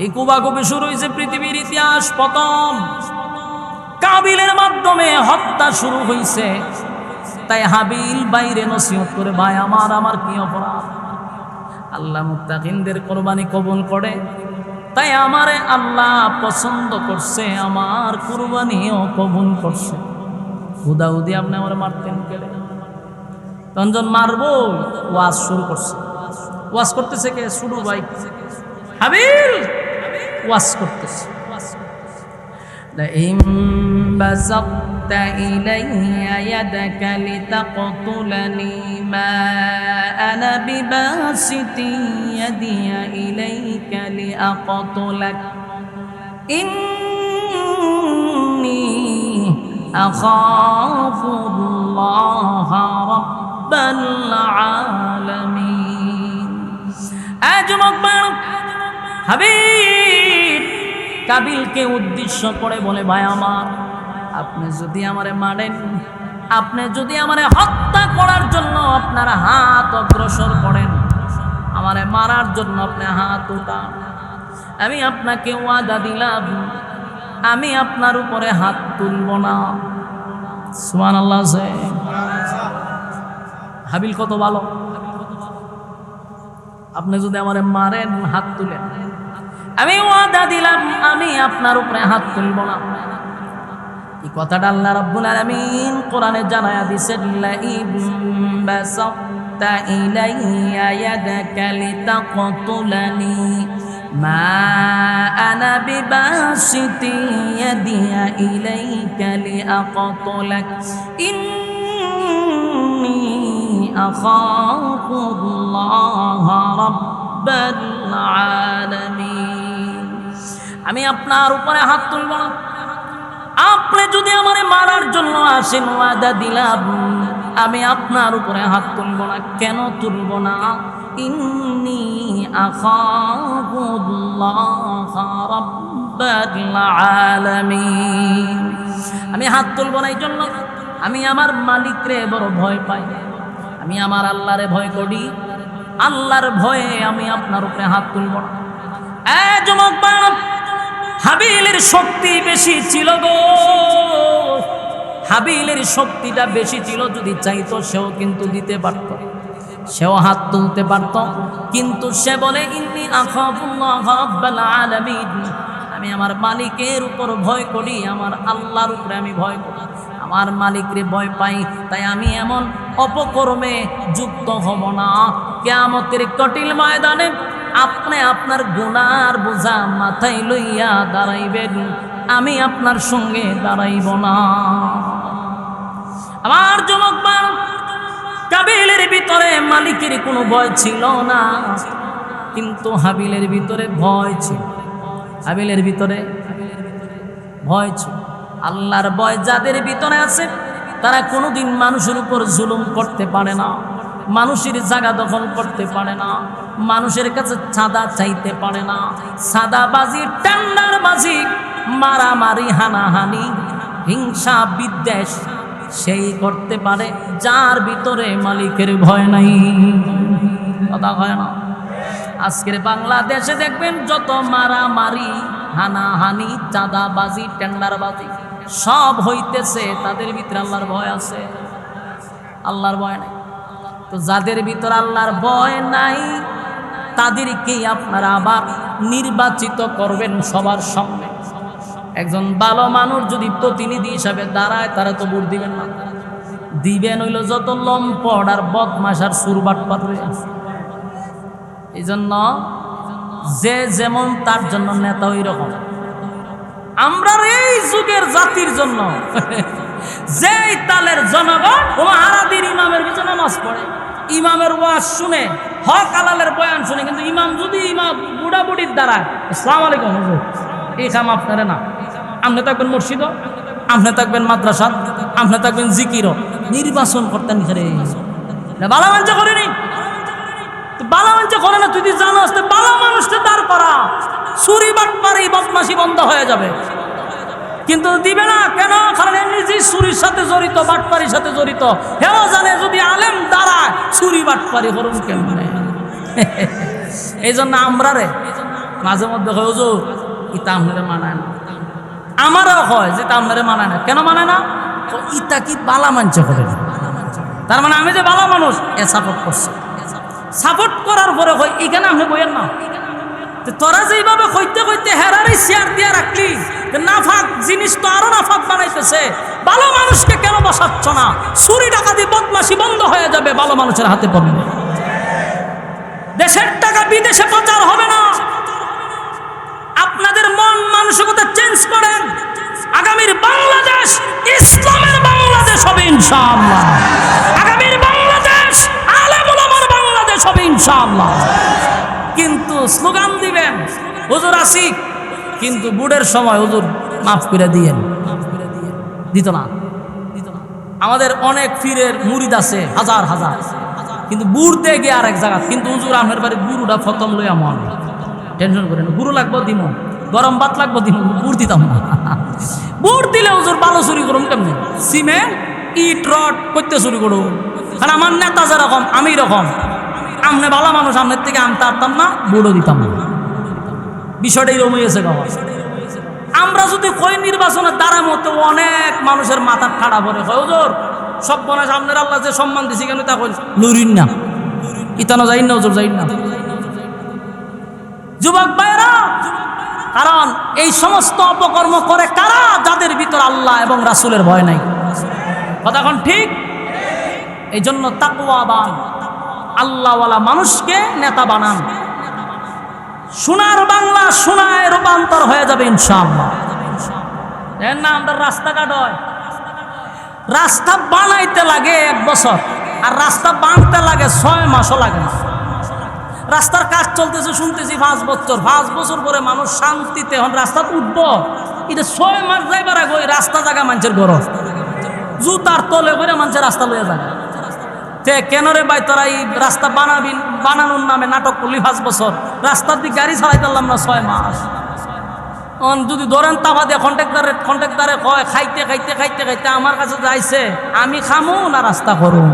এই কুবাকুবি শুরু হয়েছে পৃথিবীর ইতিহাস প্রথম কাবিলের মাধ্যমে হত্যা শুরু হয়েছে। তাই হাবিল বাইরে নসিহত করে, ভাই আমার কি অপরাধ? আল্লাহ মুত্তাকিনদের কুরবানি কবুল করে, তাই আমারে আল্লাহ পছন্দ করছে, আমার কুরবানিও কবুল করছে। হুদাহুদি আপনি আমার মারতেন কেড়ে, তখন মারবো ওয়াজ শুরু করছে। ওয়াজ করতেছে কে? শুরু ভাই হাবিল ওয়াজ করতেছে। لئن بسطت إلي يدك لتقتلني ما أنا بباسط يدي إليك لأقتلك إني أخاف الله رب العالمين। أجمع হাবিব কাবিলকে উদ্দেশ্য করে বলে, ভাই আমার, আপনি যদি আমারে মারেন, আপনি যদি আমারে হত্যা করার জন্য আপনার হাত অগ্রসর করেন, আমারে মারার জন্য আপনি হাত উঠান, আমি আপনাকে ওয়াদা দিলাম আমি আপনার উপরে হাত তুলব না। সুবহানাল্লাহ। হাবিল কত ভালো, আপনি যদি আমারে মারেন হাত তুলেন, আমি ওয়াদা দিলাম আমি আপনার উপরে হাত তুলব না। এই কথাটা আল্লাহ রাব্বুল আলামিন কোরআনে জানায়া দিয়েছেন, লাইন বাসাতা ইলাইয়া ইয়াদাকা লিতাকতুলানি মা আনা বিবাসিতি ইয়াদিয়া ইলাইকা লিআকতুলাক ইন্নী আখাফুল্লাহ রাব্বাল আলামিন। আমি আপনার উপরে হাত তুলব না। আপনি যদি আমারে মারার জন্য আসেন, ওয়াদা দিলাম আমি আপনার উপরে হাত তুলব না। কেন তুলব না? ইন্নী আখাফুল্লাহ রাব্বাল আলামিন। আমি হাত তুলব না এই জন্য আমি আমার মালিকরে বড় ভয় পাই, আমি আমার আল্লাহরে ভয় করি। আল্লাহর ভয়ে আমি আপনার উপরে হাত তুলব না। যুবক বাপ, হাবিলের শক্তি বেশি ছিল গো, হাবিলের শক্তিটা বেশি ছিল। যদি চাইতো সেও কিন্তু দিতে পারত, সেও হাত তুলতে পারত, কিন্তু সে বলে ইন্নী আখাফুল্লাহ রাব্বাল আলামিন, আমি আমার মালিকের উপর ভয় করি, আমার আল্লাহর উপরে আমি ভয় করি, আমার মালিকরে ভয় পাই। তাই আমি এমন অপকর্মে যুক্ত হব না। কিয়ামতের কঠিন ময়দানে আপনি আপনার গুনার বোঝা মাথায় লইয়া দাঁড়াইবেন, আমি আপনার সঙ্গে দাঁড়াইব না। আমার যুবক বাপ, কাবিলের ভিতরে মালিকের কোনো ভয় ছিল না, কিন্তু হাবিলের ভিতরে ভয় ছিল। হাবিলের ভিতরে ভয় ছিল। আল্লাহর ভয় যাদের ভিতরে আছে তারা কোনোদিন মানুষের উপর জুলুম করতে পারে না, মানুষের জায়গা দখল করতে পারে না, মানুষের কাছে চাঁদা চাইতে পারে না। চাঁদাবাজি, টেন্ডারবাজি, মারামারি, হানাহানি, হিংসা, বিদ্বেষ সেই করতে পারে যার ভিতরে মালিকের ভয় নাই। কথা হয় না? আজকের বাংলাদেশে দেখবেন যত মারামারি, হানাহানি, চাঁদাবাজি, টেন্ডারবাজি সব হইতেছে, তাদের ভিতরে আল্লাহর ভয় আছে? আল্লাহর ভয় নাই। তো যাদের ভিতরে আল্লাহর ভয় নাই তাদেরকেই আপনারা আবার নির্বাচিত করবেন সবার সামনে। একজন ভালো মানুষ যদি প্রতিনিধি হিসাবে দাঁড়ায়, তারা তো ভোট দিবেন না। দিবেন হইল যত লম্পট আর বদমাশ আর সুরবাট পাতবে। এই জন্য যে যেমন তার জন্য নেতা ওই রকম। আমরা এই যুগের জাতির জন্য যেই তালের জনগণ ও আরাদির ইমামের পিছনে নামাজ পড়ে, ইমামের ওয়াজ শুনে, হক হালালের বয়ান শুনে, কিন্তু ইমাম যদি ইমাম বুড়া বুড়ির দ্বারায় আসসালামু আলাইকুম হুজুর, এই কাম আপনারা না। আপনি থাকবেন মসজিদ, আপনি থাকবেন মাদ্রাসা, আপনি থাকবেন জিকিরও, নির্বাচন করতেন বালা মানুষ করেনি। বালা মানুষ করে না, তুই জানাস বালা মানুষটা দাঁড় করা, চুরি বাটপারি বদমাশি বন্ধ হয়ে যাবে। কিন্তু দিবে না কেন? কারণ নিজে চুরির সাথে জড়িত, বাটপারির সাথে জড়িত। হেও জানে যদি আলেম দাঁড়ায় চুরি বাটপারি করুন কেমনে। এই জন্য আমরা রে মাঝে মধ্যে হয় হুজুর ইতা আপনারে মানায় না, আমারও হয় যে তা আপনারে মানায় না। কেন মানায় না? ইতা কি বালা মানছে করে না, তার মানে আমি যে বালা মানুষ এ সাপোর্ট করছে। সাপোর্ট করার পরে হয় এখানে আপনি বইয়েন না। তোরা যেইভাবে কইতে কইতে হেরারি শেয়ার দিয়ে রাখলি, নাফাক জিনিস তো আরো নাফাক বানাইতেছে। ভালো মানুষকে কেন বসাচ্ছ না? চুরি ডাকাতি বদমাশি বন্ধ হয়ে যাবে, ভালো মানুষের হাতে পড়বে। দেশের টাকা বিদেশে পাচার হবে না। আপনাদের মন মানসিকতা চেঞ্জ করেন। আগামীর বাংলাদেশ ইসলামের বাংলাদেশ হবে ইনশাআল্লাহ। আগামীর বাংলাদেশ আলেম ওলামার বাংলাদেশ হবে ইনশাআল্লাহ। কিন্তু স্লোগান দিবেন হুজুর আসি, কিন্তু বুড়ের সময় হুজুর মাফ করে দিয়েন, দিত না। আমাদের অনেক পীরের মুরিদ আছে হাজার হাজার, কিন্তু বুড় দিয়ে গিয়ে আরেক জায়গা। কিন্তু হুজুর আমার বাড়ি বুড়ুটা ফতম লইয়া মন টেনশন করেন, গুরু লাগবো দিম, গরম ভাত লাগবো দিম, বুড় দিতাম না। বুড় দিলে হুজুর ভালো চুরি করুন কেমনি? সিমেন্ট ইট রড করতে চুরি করুন। কারণ আমার নেতা যেরকম আমি রকম। আমনে ভালো মানুষ, আমনের থেকে আনতে পারতাম না, বুড়ো দিতাম না। বিষয়টা এরকম হয়েছে। আমরা যদি কই নির্বাচনের দ্বারা মতো অনেক মানুষের মাথা ঠাড়া পড়ে হয় হুজুর সব বনাস আপনার আল্লাহ যে সম্মান দিছি কেন তা কই লুরিন না, ইতানো যাই না হুজুর, যাই না। যুবক ভাইরা, কারণ এই সমস্ত অপকর্ম করে কারা? যাদের ভিতর আল্লাহ এবং রাসূলের ভয় নাই। কথা কোন ঠিক? এই জন্য তাকওয়াবান আল্লাহওয়ালা মানুষকে নেতা বানান। সোনার বাংলা সোনায় রূপান্তর হয়ে যাবে ইনশাআল্লাহ। এর না আমরা রাস্তাঘাট হয়, রাস্তা বানাইতে লাগে 1 বছর, আর রাস্তা বানতে লাগে 6 মাসও লাগে না। রাস্তার কাজ চলতেছে শুনতেছি 5 বছর, 5 বছর পরে মানুষ শান্তিতে এখন রাস্তা উঠবো। এটা 6 মাস যাইবার আগে ওই রাস্তা জায়গা মানুষের গরজ জুতার তলে করে মানুষের রাস্তা লইয়া যায়। তে কেন রে ভাই তোরা এই রাস্তা বানাবি, বানানোর নামে নাটক করলি 5 বছর, রাস্তার দিকে গাড়ি চালাইতে পারলাম না 6 মাস। যদি ধরেন তাফা দিয়ে কন্ট্রাক্টারে কয় খাইতে খাইতে খাইতে খাইতে আমার কাছে যাইছে, আমি খামু না রাস্তা করুন।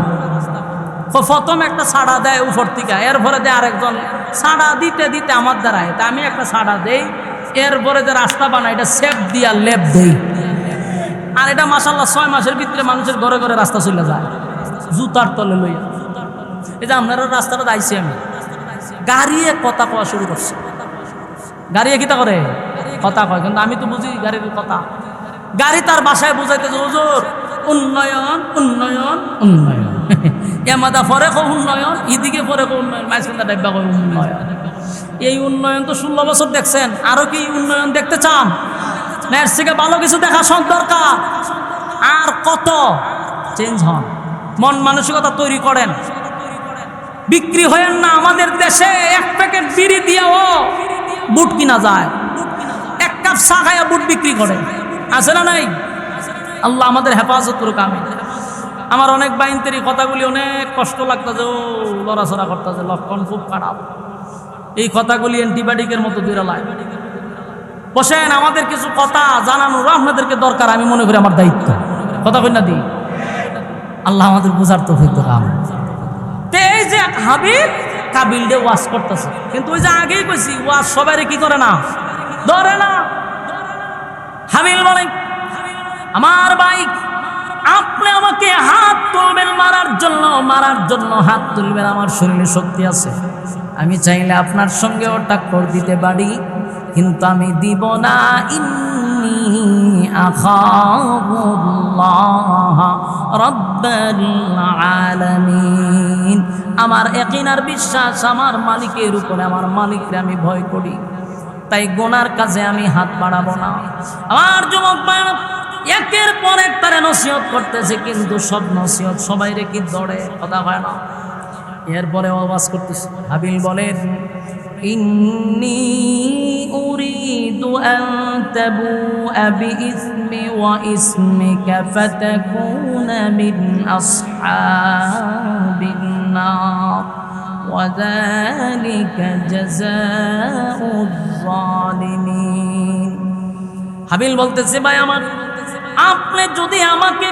প্রথম একটা ছাড়া দেয় উপর থেকে, এরপরে দেয় আরেকজন ছাড়া দিতে দিতে আমার দ্বারায়, তা আমি একটা ছাড়া দেই, এরপরে যে রাস্তা বানাই এটা সেপ দিয়া লেপ দেই। আর এটা মাশাআল্লাহ 6 মাসের ভিতরে মানুষের ঘরে ঘরে রাস্তা চলে যায় জুতার তলে লইয়া। এই যে আপনারা রাস্তাটা যাইছি আমি, গাড়িয়ে কথা কওয়া শুরু করছে। গাড়িয়ে কিতা করে কথা কয়, কিন্তু আমি তো বুঝি গাড়ির কথা। গাড়ি তার বাসায় বুঝাইতেছে হুজুর উন্নয়ন উন্নয়ন উন্নয়ন, এমাদা পরে কো উন্নয়ন, এদিকে পরে কো উন্নয়ন, মাঝখানটা ডাব্বা কো উন্নয়ন। এই উন্নয়ন তো 16 বছর দেখছেন, আরো কি উন্নয়ন দেখতে চান? এর থেকে ভালো কিছু দেখা সব দরকার। আর কত চেঞ্জ হন, মন মানসিকতা তৈরি করেন, বিক্রি হয়েন না। আমাদের দেশে 1 প্যাকেট বিড়ি দিয়েও বুট কিনা যায়, 1 কাপ চা খাইয়া বুট বিক্রি করে, আছে না নাই? আল্লাহ আমাদের হেফাজত করুক। আমি আমার অনেক বাইনতেরি কথাগুলি অনেক কষ্ট লাগতেছে, ও লড়াচড়া করতেছে, লক্ষণ খুব খারাপ। এই কথাগুলি অ্যান্টিবায়োটিকের মতো দূরে লাই বসেন। আমাদের কিছু কথা জানানোর আপনাদেরকে দরকার, আমি মনে করি আমার দায়িত্ব। কথা কই না দি, আল্লাহ আমাদের বোঝার তৌফিক দান। এই যে হাবিল কাবিল দিয়ে ওয়াজ করতেছে, কিন্তু ওই যে আগেই কইছি ওয়াজ সবাই কি করে না, ধরে না। হাবিল বলে, আমার ভাই আপনি আমাকে হাত তুলবেন মারার জন্য হাত তুলবেন, আমার শরীরে শক্তি আছে, আমি চাইলে আপনার সঙ্গেও টাক্কর দিতে পারি, কিন্তু আমি দিব না। ইন্নী আখাফুল্লাহ রাব্বাল আলামিন, আমার ইয়াকিন আর বিশ্বাস আমার মালিকের উপরে, আমার মালিককে আমি ভয় করি, তাই গুনার কাজে আমি হাত বাড়াবো না। আমার যুবক ভাইরা একের পর এক তারে নসিহত করতেছে, কিন্তু সব নসিহত সবাই রেখে দৌড়ে, কথা হয় না। এরপরে আওয়াজ করতেছে। হাবিল বলেন, ইন্নী উরিদু আন তাবুআ বিইসমি ওয়া ইসমিকা ফাতাকুনা মিন আসহাবিন নার ওয়া যালিকা জাযাউয যালিমিন। হাবিল বলতেছে, ভাই আমার, আপনি যদি আমাকে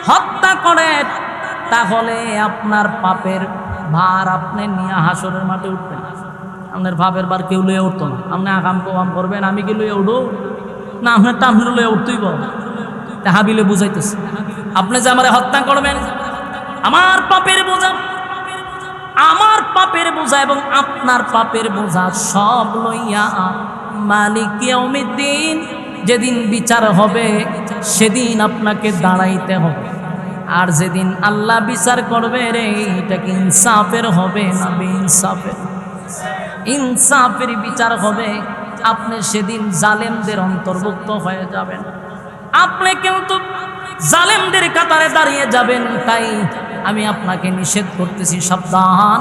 হত্যা করেন তাহলে আপনার পাপের ভার আপনি নিয়ে হাসরের মাঠে উঠবেন। আপনার পাপের ভার কেউ লইয়া উঠতো না। আপনি আকাম কাম করবেন, আমি কি লইয়া উঠো না, আপনার টামলে লইয়া উঠতেইব। হাবিলে বুঝাইতেছে, আপনি যে আমার হত্যা করবেন, আমার পাপের বোঝা এবং আপনার পাপের বোঝা সব লইয়া মালিক ইয়াউমিদ্দিন, যেদিন বিচার হবে সেদিন আপনাকে দাঁড়াইতে হবে। আর যেদিন আল্লাহ বিচার করবে রে, এটা কি ইনসাফের হবে না বেইনসাফের? ইনসাফের বিচার হবে। আপনি সেদিন জালেমদের অন্তর্ভুক্ত হয়ে যাবেন, আপনি কিন্তু জালেমদের কাতারে দাঁড়িয়ে যাবেন। তাই আমি আপনাকে নিষেধ করতেছি, সাবধান।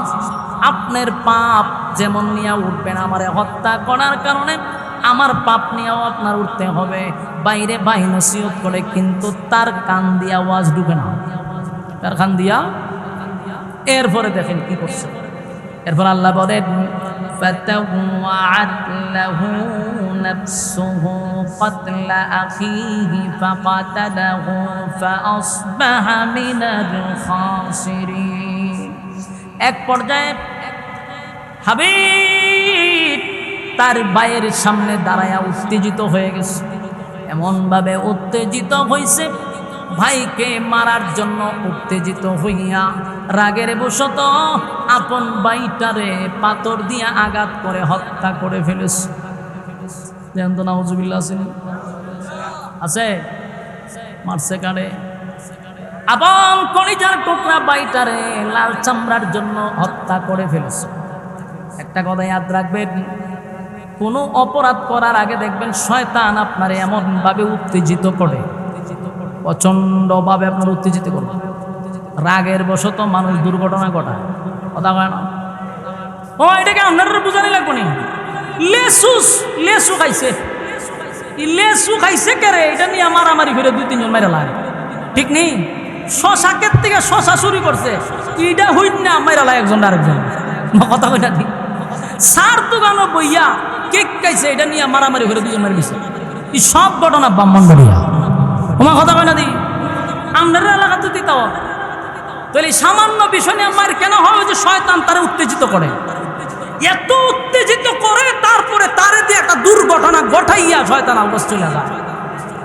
আপনার পাপ যেমন নিয়ে উঠবেন আমারে হত্যা করার কারণে, আমার পাপ নিয়েও আপনার উঠতে হবে। বাইরে ভাই নসিহত করে, কিন্তু তার কান দিয়া আওয়াজ ঢুকে না, তার কান দিয়া। এরপরে দেখেন কি করছে। এরপর আল্লাহ বলেন, ফাতাওয়াআত লাহু নাফসুহু ক্বাতলা আখিহি ফাকাতালাহু ফাআসবাহা মিনাল খাসিরিন। এক পর্যায়ে হাবিব তার ভাইয়ের সামনে দাঁড়ায়া উত্তেজিত হয়ে গেছে, এমনভাবে উত্তেজিত হয়েছে, ভাইকে মারার জন্য উত্তেজিত হইয়া রাগের বশত আপন ভাইটারে পাথর দিয়া আঘাত করে হত্যা করে ফেলেছে। জানেন তো, নাউজুবিল্লাহ আছে, মারছে কারে, আপন কলিজার টুকরা ভাইটারে লাল চামড়ার জন্য হত্যা করে ফেলেছে। একটা কথা ইয়াদ রাখবেন, কোনো অপরাধ করার আগে দেখবেন শয়তান আপনারে এমনভাবে উত্তেজিত করে, প্রচণ্ডভাবে আপনার উত্তেজিত করবে। রাগের বশত মানুষ দুর্ঘটনা ঘটায়, কথা কয় না। ও এটাকে আপনারা বুঝানি লাগবে না। লেসু খাইছে, লেসু খাইছে কে রে, এটা নিয়ে মারামারি করে 2-3 জন মেরে লাগে, ঠিক নেই? শশাকের থেকে শশা চুরি করছে, এটা হইত না মেরা লাগে একজন আরেকজন, কথা কয় না ঠিক? সার দোকানো বইয়া কেক খাইছে, এটা নিয়ে মারামারি করে 2 জন মেরে দিছে। এই সব ঘটনা ব্রাহ্মণবাড়িয়া, তোমার কথা কয় না দি? আপনার এলাকাতে দিতে হবে। তাহলে সামান্য বিষয় নিয়ে আমার কেন হয়? যে শয়তান তারা উত্তেজিত করে, এত উত্তেজিত করে, তারপরে তারে দিয়ে একটা দুর্ঘটনা ঘটাইয়া শয়তান আওয়াজ চলে যায়।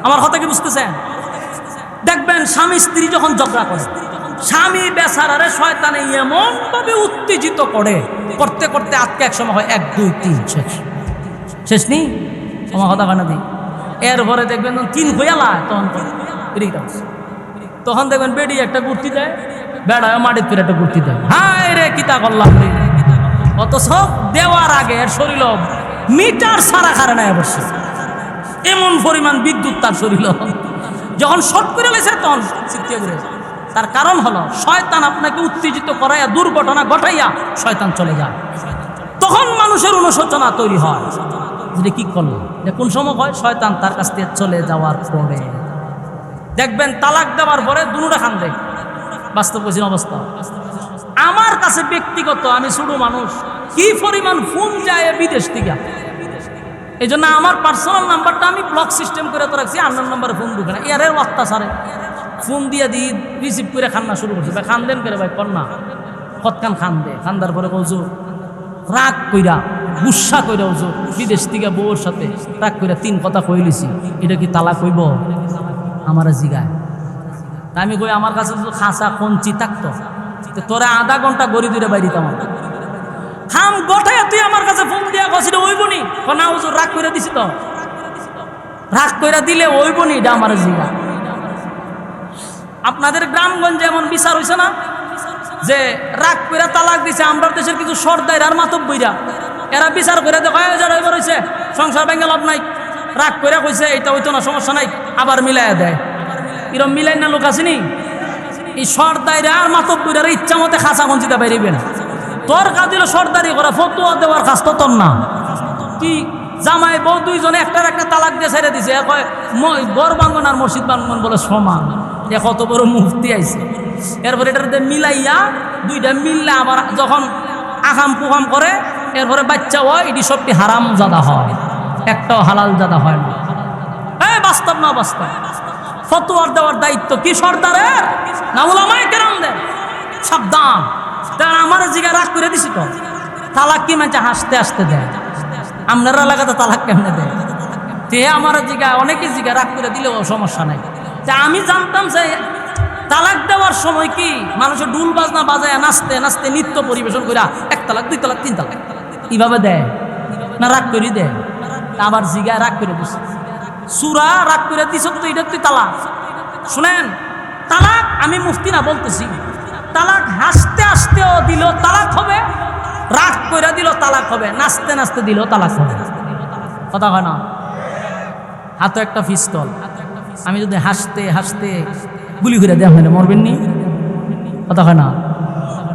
আমার কথা কি বুঝতেছেন? দেখবেন স্বামী স্ত্রী যখন ঝগড়া করে, স্বামী বেচারারে শয়তানে এমন ভাবে উত্তেজিত করে, করতে করতে আজকে এক সময় হয় 1, 2, 3 শেষ নেই। আমার কথা কানা দিই। এরপরে দেখবেন 3 হইয়ালা, তখন দেখবেন বেডি একটা গুর্তি দেয়, বেড়া মাটির ফিরে একটা গুর্তি দেয়। হায় রে কিতা করলাম রে। অত সব দেওয়ার আগে এর শরীর মিটার সারা খারে নাই অবশ্য, এমন পরিমাণ বিদ্যুৎ তার শরীর। যখন শর্ট করে লেছে তখন চিৎকার করে। তার কারণ হলো শয়তান আপনাকে উত্তেজিত করাইয়া দুর্ঘটনা ঘটাইয়া শয়তান চলে যায়। তখন মানুষের অনুশোচনা তৈরি হয়, যে কি করলো। কোন সময় হয়? শয়তান তার কাছ থেকে চলে যাওয়ার পরে। দেখবেন তালাক দেওয়ার পরে দুনুটা খান দেয়, বাস্তব বলছি অবস্থা। আমার কাছে ব্যক্তিগত, আমি ছোট মানুষ, কি পরিমাণ ফোন যায় বিদেশ থেকে। এই জন্য আমার পার্সোনাল নাম্বারটা আমি ব্লক সিস্টেম করে তো রাখছি, আন্নার নাম্বারে ফোন ঢুকে না। এর অত্যাচারে ফোন দিয়ে দিই, রিসিভ করে খান্না শুরু করছে। ভাই খান দেন করে ভাই কন্যা কতখান খান দে, খান্দার পরে কৌজুর রাগ কইরা গুসা কইরা হুজুর বিদেশ থেকে বউর সাথে রাগ কইরা 3 কথা কইলিছি, এটা কি তালাক হইব? আমার জিগায় আমি কই আমার কাছে যদি খাসা কঞ্চি থাকতো তোরা আধা ঘন্টা গড়ি দূরে বাইরিতাম। খাম গোটায় তুই আমার কাছে ফোন দিয়া কছিল ওইব নি, না হুজুর রাগ কইরা দিছি তো। রাগ কইরা দিলে ওইব নি, এটা আমার জিগা। আপনাদের গ্রামগঞ্জে এমন বিচার হইছে না যে রাগ কইরা তালাক দিছে? আমরা দেশের কিছু সর্দার আর মাতব্বইরা এরা বিচার করে দেখো এবার হয়েছে সংসার ভেঙে লাভ নাই, রাগ করে কইছে এটা হইতো না, সমস্যা নাই, আবার মিলাই দেয়। এরম মিলাই না লোক আসেনি? এই সর্দাইরা আর মাতব্বইরা ইচ্ছা মতে খাসা কঞ্চিতে বাইরিবে না। তোর কাজ দিল সর্দারি করা, ফতুয়া দেওয়ার কাজ তো তোর না। কি জামাই বউ দুইজনে একটা তালাক দিয়ে ছেড়ে দিছে, কয় গড় বাঙ্গন আর মসজিদ বাঙ্গন বলে সমান। এ কত বড় মুফতি আইছে। এরপরে এটাতে মিলাইয়া দুইটা মিললে আবার যখন আকাম কুকাম করে এরপরে বাচ্চা হয়, এটি সবটি হারাম জাদা হয়, একটাও হালাল জাদা হয় না। বাস্তব না বাস্তব? ফতোয়ার দেওয়ার দায়িত্ব কি সর্দারের না উলামায়ে কেরামদের? সাবধান। তারা আমার জিগা রাগ করে দিছি তো। তালাক কি মানে হাসতে হাসতে দেয়? আপনারা এলাকাতে তালাক কেমনে দেয়? তে আমার জিগা অনেকে জিগা রাগ করে দিলেও সমস্যা নাই। তা আমি জানতাম যে তালাক দেওয়ার সময় কি মানুষের ডুল বাজনা বাজায় নাচতে নাচতে নৃত্য পরিবেশন করে 1 তালাক 2 তালাক 3 তালাক এইভাবে দেয় না? রাগ করে দেয়। আবার জিগায় রাগ করে দিছে, সুরা রাগ করে দিছ তো, এটা তুই তালাক। শুনেন, তালাক আমি মুফতি না বলতেছি, তালাক হাসতে হাসতেও দিল তালাক হবে, রাগ করে দিল তালাক হবে, নাচতে নাচতে দিল তালাক হবে। কথা হয় না? হাতে একটা পিস্তল, আমি যদি হাসতে হাসতে গুলি করে দেওয়া হয় না, মরবেন নি? কথা হয় না?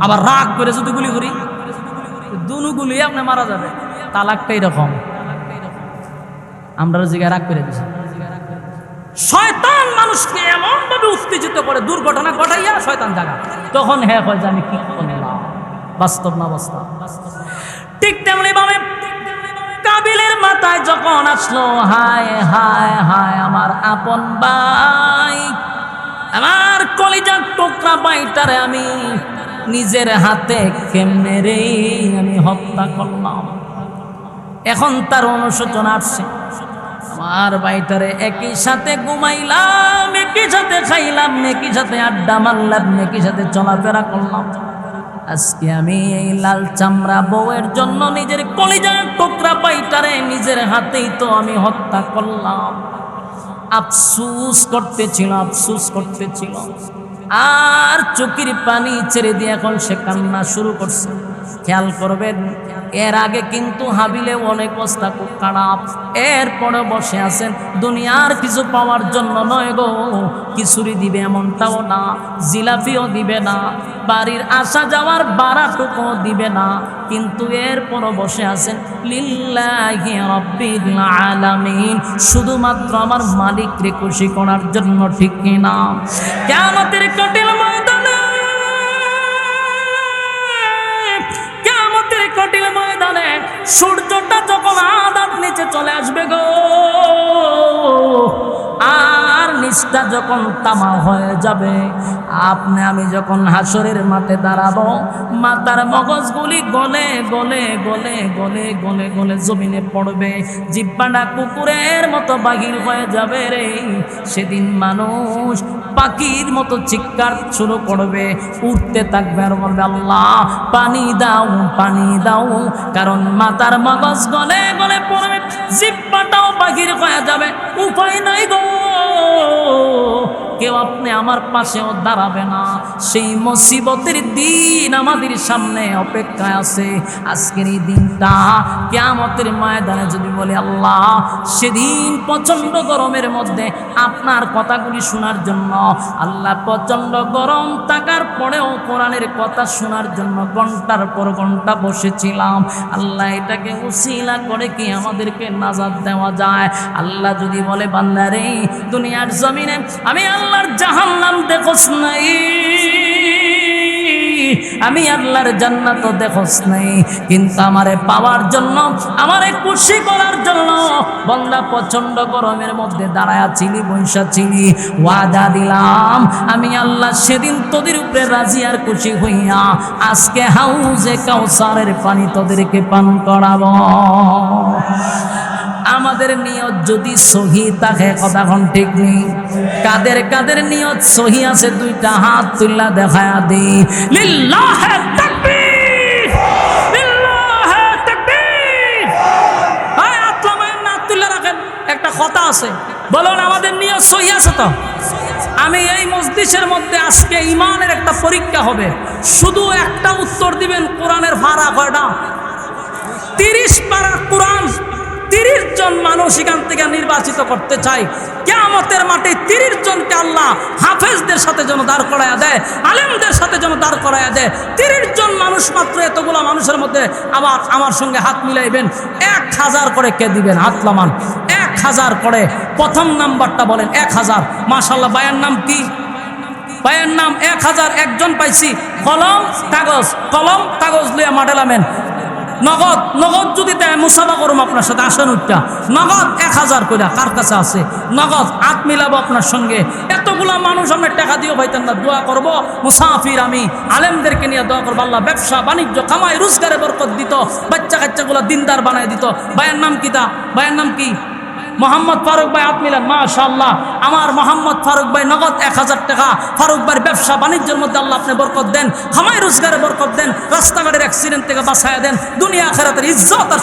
আবার রাগ করে যদি গুলি করি, দুনো গুলি আপনি মারা যাবে। তালাকটা এরকম। আমরা জায়গায় রাগ করে দিছি। শয়তান মানুষকে এমন ভাবে উত্তেজিত করে, দুর্ঘটনা ঘটাইয়া শয়তান জাগা, তখন হ্যাঁ হয় যে আমি কি করলাম। বাস্তব না বাস্তব? ঠিক তেমনি ভাবে কাবিলের মাথায় যখন আসলো হায় হায় হায় আমার আপন ভাই, আমার কলিজার টুকরা ভাইটারে আমি নিজের হাতে কেমনে রে আমি হত্যা করলাম। এখন তার অনুশোচনা আসছে, আমার ভাইটারে একই সাথে ঘুমাইলাম, একই সাথে খাইলাম, একই সাথে আড্ডা মারলাম, একই সাথে চলাফেরা করলাম, আজকে আমি এই লাল চামড়া বউয়ের জন্য নিজের কলিজার টুকরা ভাইটারে নিজের হাতেই তো আমি হত্যা করলাম। আফসুস করতেছিল, আফসুস করতেছিল, আর চোখের পানি ছেড়ে দিয়ে এখন সে কান্না শুরু করছে। খেয়াল করবেন, এর আগে কিন্তু হাবিলে অনেক অবস্থা খুব খারাপ, এরপরে বসে আছেন দুনিয়ার কিছু পাওয়ার জন্য নয় গো। কিছুরি দিবে এমনটাও না, জিলাপিও দিবে না, বাড়ির আসা যাওয়ার ভাড়াটুকু দিবে না, কিন্তু এরপরও বসে আছেন লিল্লাহি রাব্বিল আলামিন, শুধুমাত্র আমার মালিককে খুশি করার জন্য। ঠিক কিনা? কিয়ামতের কঠিন ময়দানে, কিয়ামতের কঠিন ময়দানে সূর্যটা যখন আধার নিচে চলে আসবে গো, আর নিচটা যখন তামা হয়ে যাবে, আপনি আমি যখন হাসরের মাঠে দাঁড়াবো, মাথার মগজগুলি গলে গলে গলে গলে গলে গলে জমিনে পড়বে, জিহ্বাটা কুকুরের মতো বাহির হয়ে যাবে রে। সেদিন মানুষ পাখির মতো চিৎকার শুরু করবে, উঠতে থাকবে আর বলবে আল্লাহ পানি দাও, পানি দাও, কারণ মাথার মগজ গলে গলে পড়বে, জিহ্বাটাও বাহির হয়ে যাবে, উপায় নাই গো। কেউ আপনি আমার পাশেও দাঁড়াবে না। সেই মুসিবতের দিন আমাদের সামনে অপেক্ষায় আছে। আজকের এই দিনটা কিয়ামতের ময়দানে যদি বলি আল্লাহ, সেদিন প্রচন্ড গরমের মধ্যে আপনার কথাগুলি শোনার জন্য, আল্লাহ প্রচন্ড গরম থাকার পরেও কোরআনের কথা শোনার জন্য ঘন্টার পর ঘন্টা বসেছিলাম। আল্লাহ এটাকে উসিলা করে কি আমাদেরকে নাজাত দেওয়া যায়? আল্লাহ যদি বলে বান্দারে দুনিয়ার জমিনে আমি আল্লাহর জাহান্নাম দেখোস নাই, আমি আল্লাহর জান্নাত দেখোস নাই, কিন্তু আমারে পাওয়ার জন্য, আমারে খুশি করার জন্য বান্দা প্রচন্ড গরমের মধ্যে দাঁড়ায়া ছিলি, বৈশা ছিলি, ওয়াদা দিলাম আমি আল্লাহ সেদিন তোদের উপরে রাজি আর খুশি হইয়া আজকে হাউজে কাউসারের পানি তোদেরকে পান করাবো। আমাদের নিয়ত যদি সহি থাকে, কথাখন ঠিক নেই, কাদের কাদের নিয়ত সহি আছে দুইটা হাত তুল্লা দেখায়া দি। লিল্লাহে তাকবীর, লিল্লাহে তাকবীর। ভাই আত্মামায় না তুল্লা রাখেন। একটা কথা আছে, বলুন আমাদের নিয়ত সহি আছে তো? আমি এই মজলিসের মধ্যে আজকে ইমানের একটা পরীক্ষা হবে, শুধু একটা উত্তর দিবেন। কোরআনের ভাড়া কয়টা? 30 পারা কোরআন। 30 জন মানুষ এখান থেকে নির্বাচিত করতে চাই। কিয়ামতের মাঠে 30 জনকে আল্লাহ হাফেজদের সাথে যেন দাঁড় করায়া দেয়, আলেমদের সাথে যেন দাঁড় করায়া দেয়। 30 জন মানুষ মাত্র, এতগুলা মানুষের মধ্যে আবার আমার সঙ্গে হাত মিলাইবেন। 1000 করে কে দিবেন? হাত লামান। 1000 করে। প্রথম নাম্বারটা বলেন। 1000। মাশাআল্লাহ। ভাইয়ের নাম কি? ভাইয়ের নাম 1000। একজন পাইছি। কলম কাগজ, কলম কাগজ লইয়া মাডেলামেন। নগদ, নগদ যদি তাই মুসাফা করুম আপনার সাথে, আসেন উঠটা। নগদ 1000 কইরা কার কাছে আছে? নগদ হাত মিলাবো আপনার সঙ্গে। এতগুলা মানুষ আমরা টাকা দিও ভাইতেন না, দোয়া করব। মুসাফির আমি আলেমদেরকে নিয়ে দোয়া করবো, আল্লাহ ব্যবসা বাণিজ্য কামাই রোজগারে বরকত দিত, বাচ্চা কাচ্চাগুলা দিনদার বানায় দিত। ভাইয়ের নাম কি? তা ভাইয়ের নাম কি? মোহাম্মদ ফারুক ভাই। হাত মিলান। মাশাআল্লাহ। আমার মোহাম্মদ ফারুক ভাই নগদ 1000 টাকা। ফারুক ভাইয়ের ব্যবসা বাণিজ্যের মধ্যে আল্লাহ আপনি বরকত দেন, খামাই রোজগারে বরকত দেন, রাস্তাঘাটের অ্যাক্সিডেন্ট থেকে বাঁচায় দেন, দুনিয়া আখিরাতের ইজ্জত আর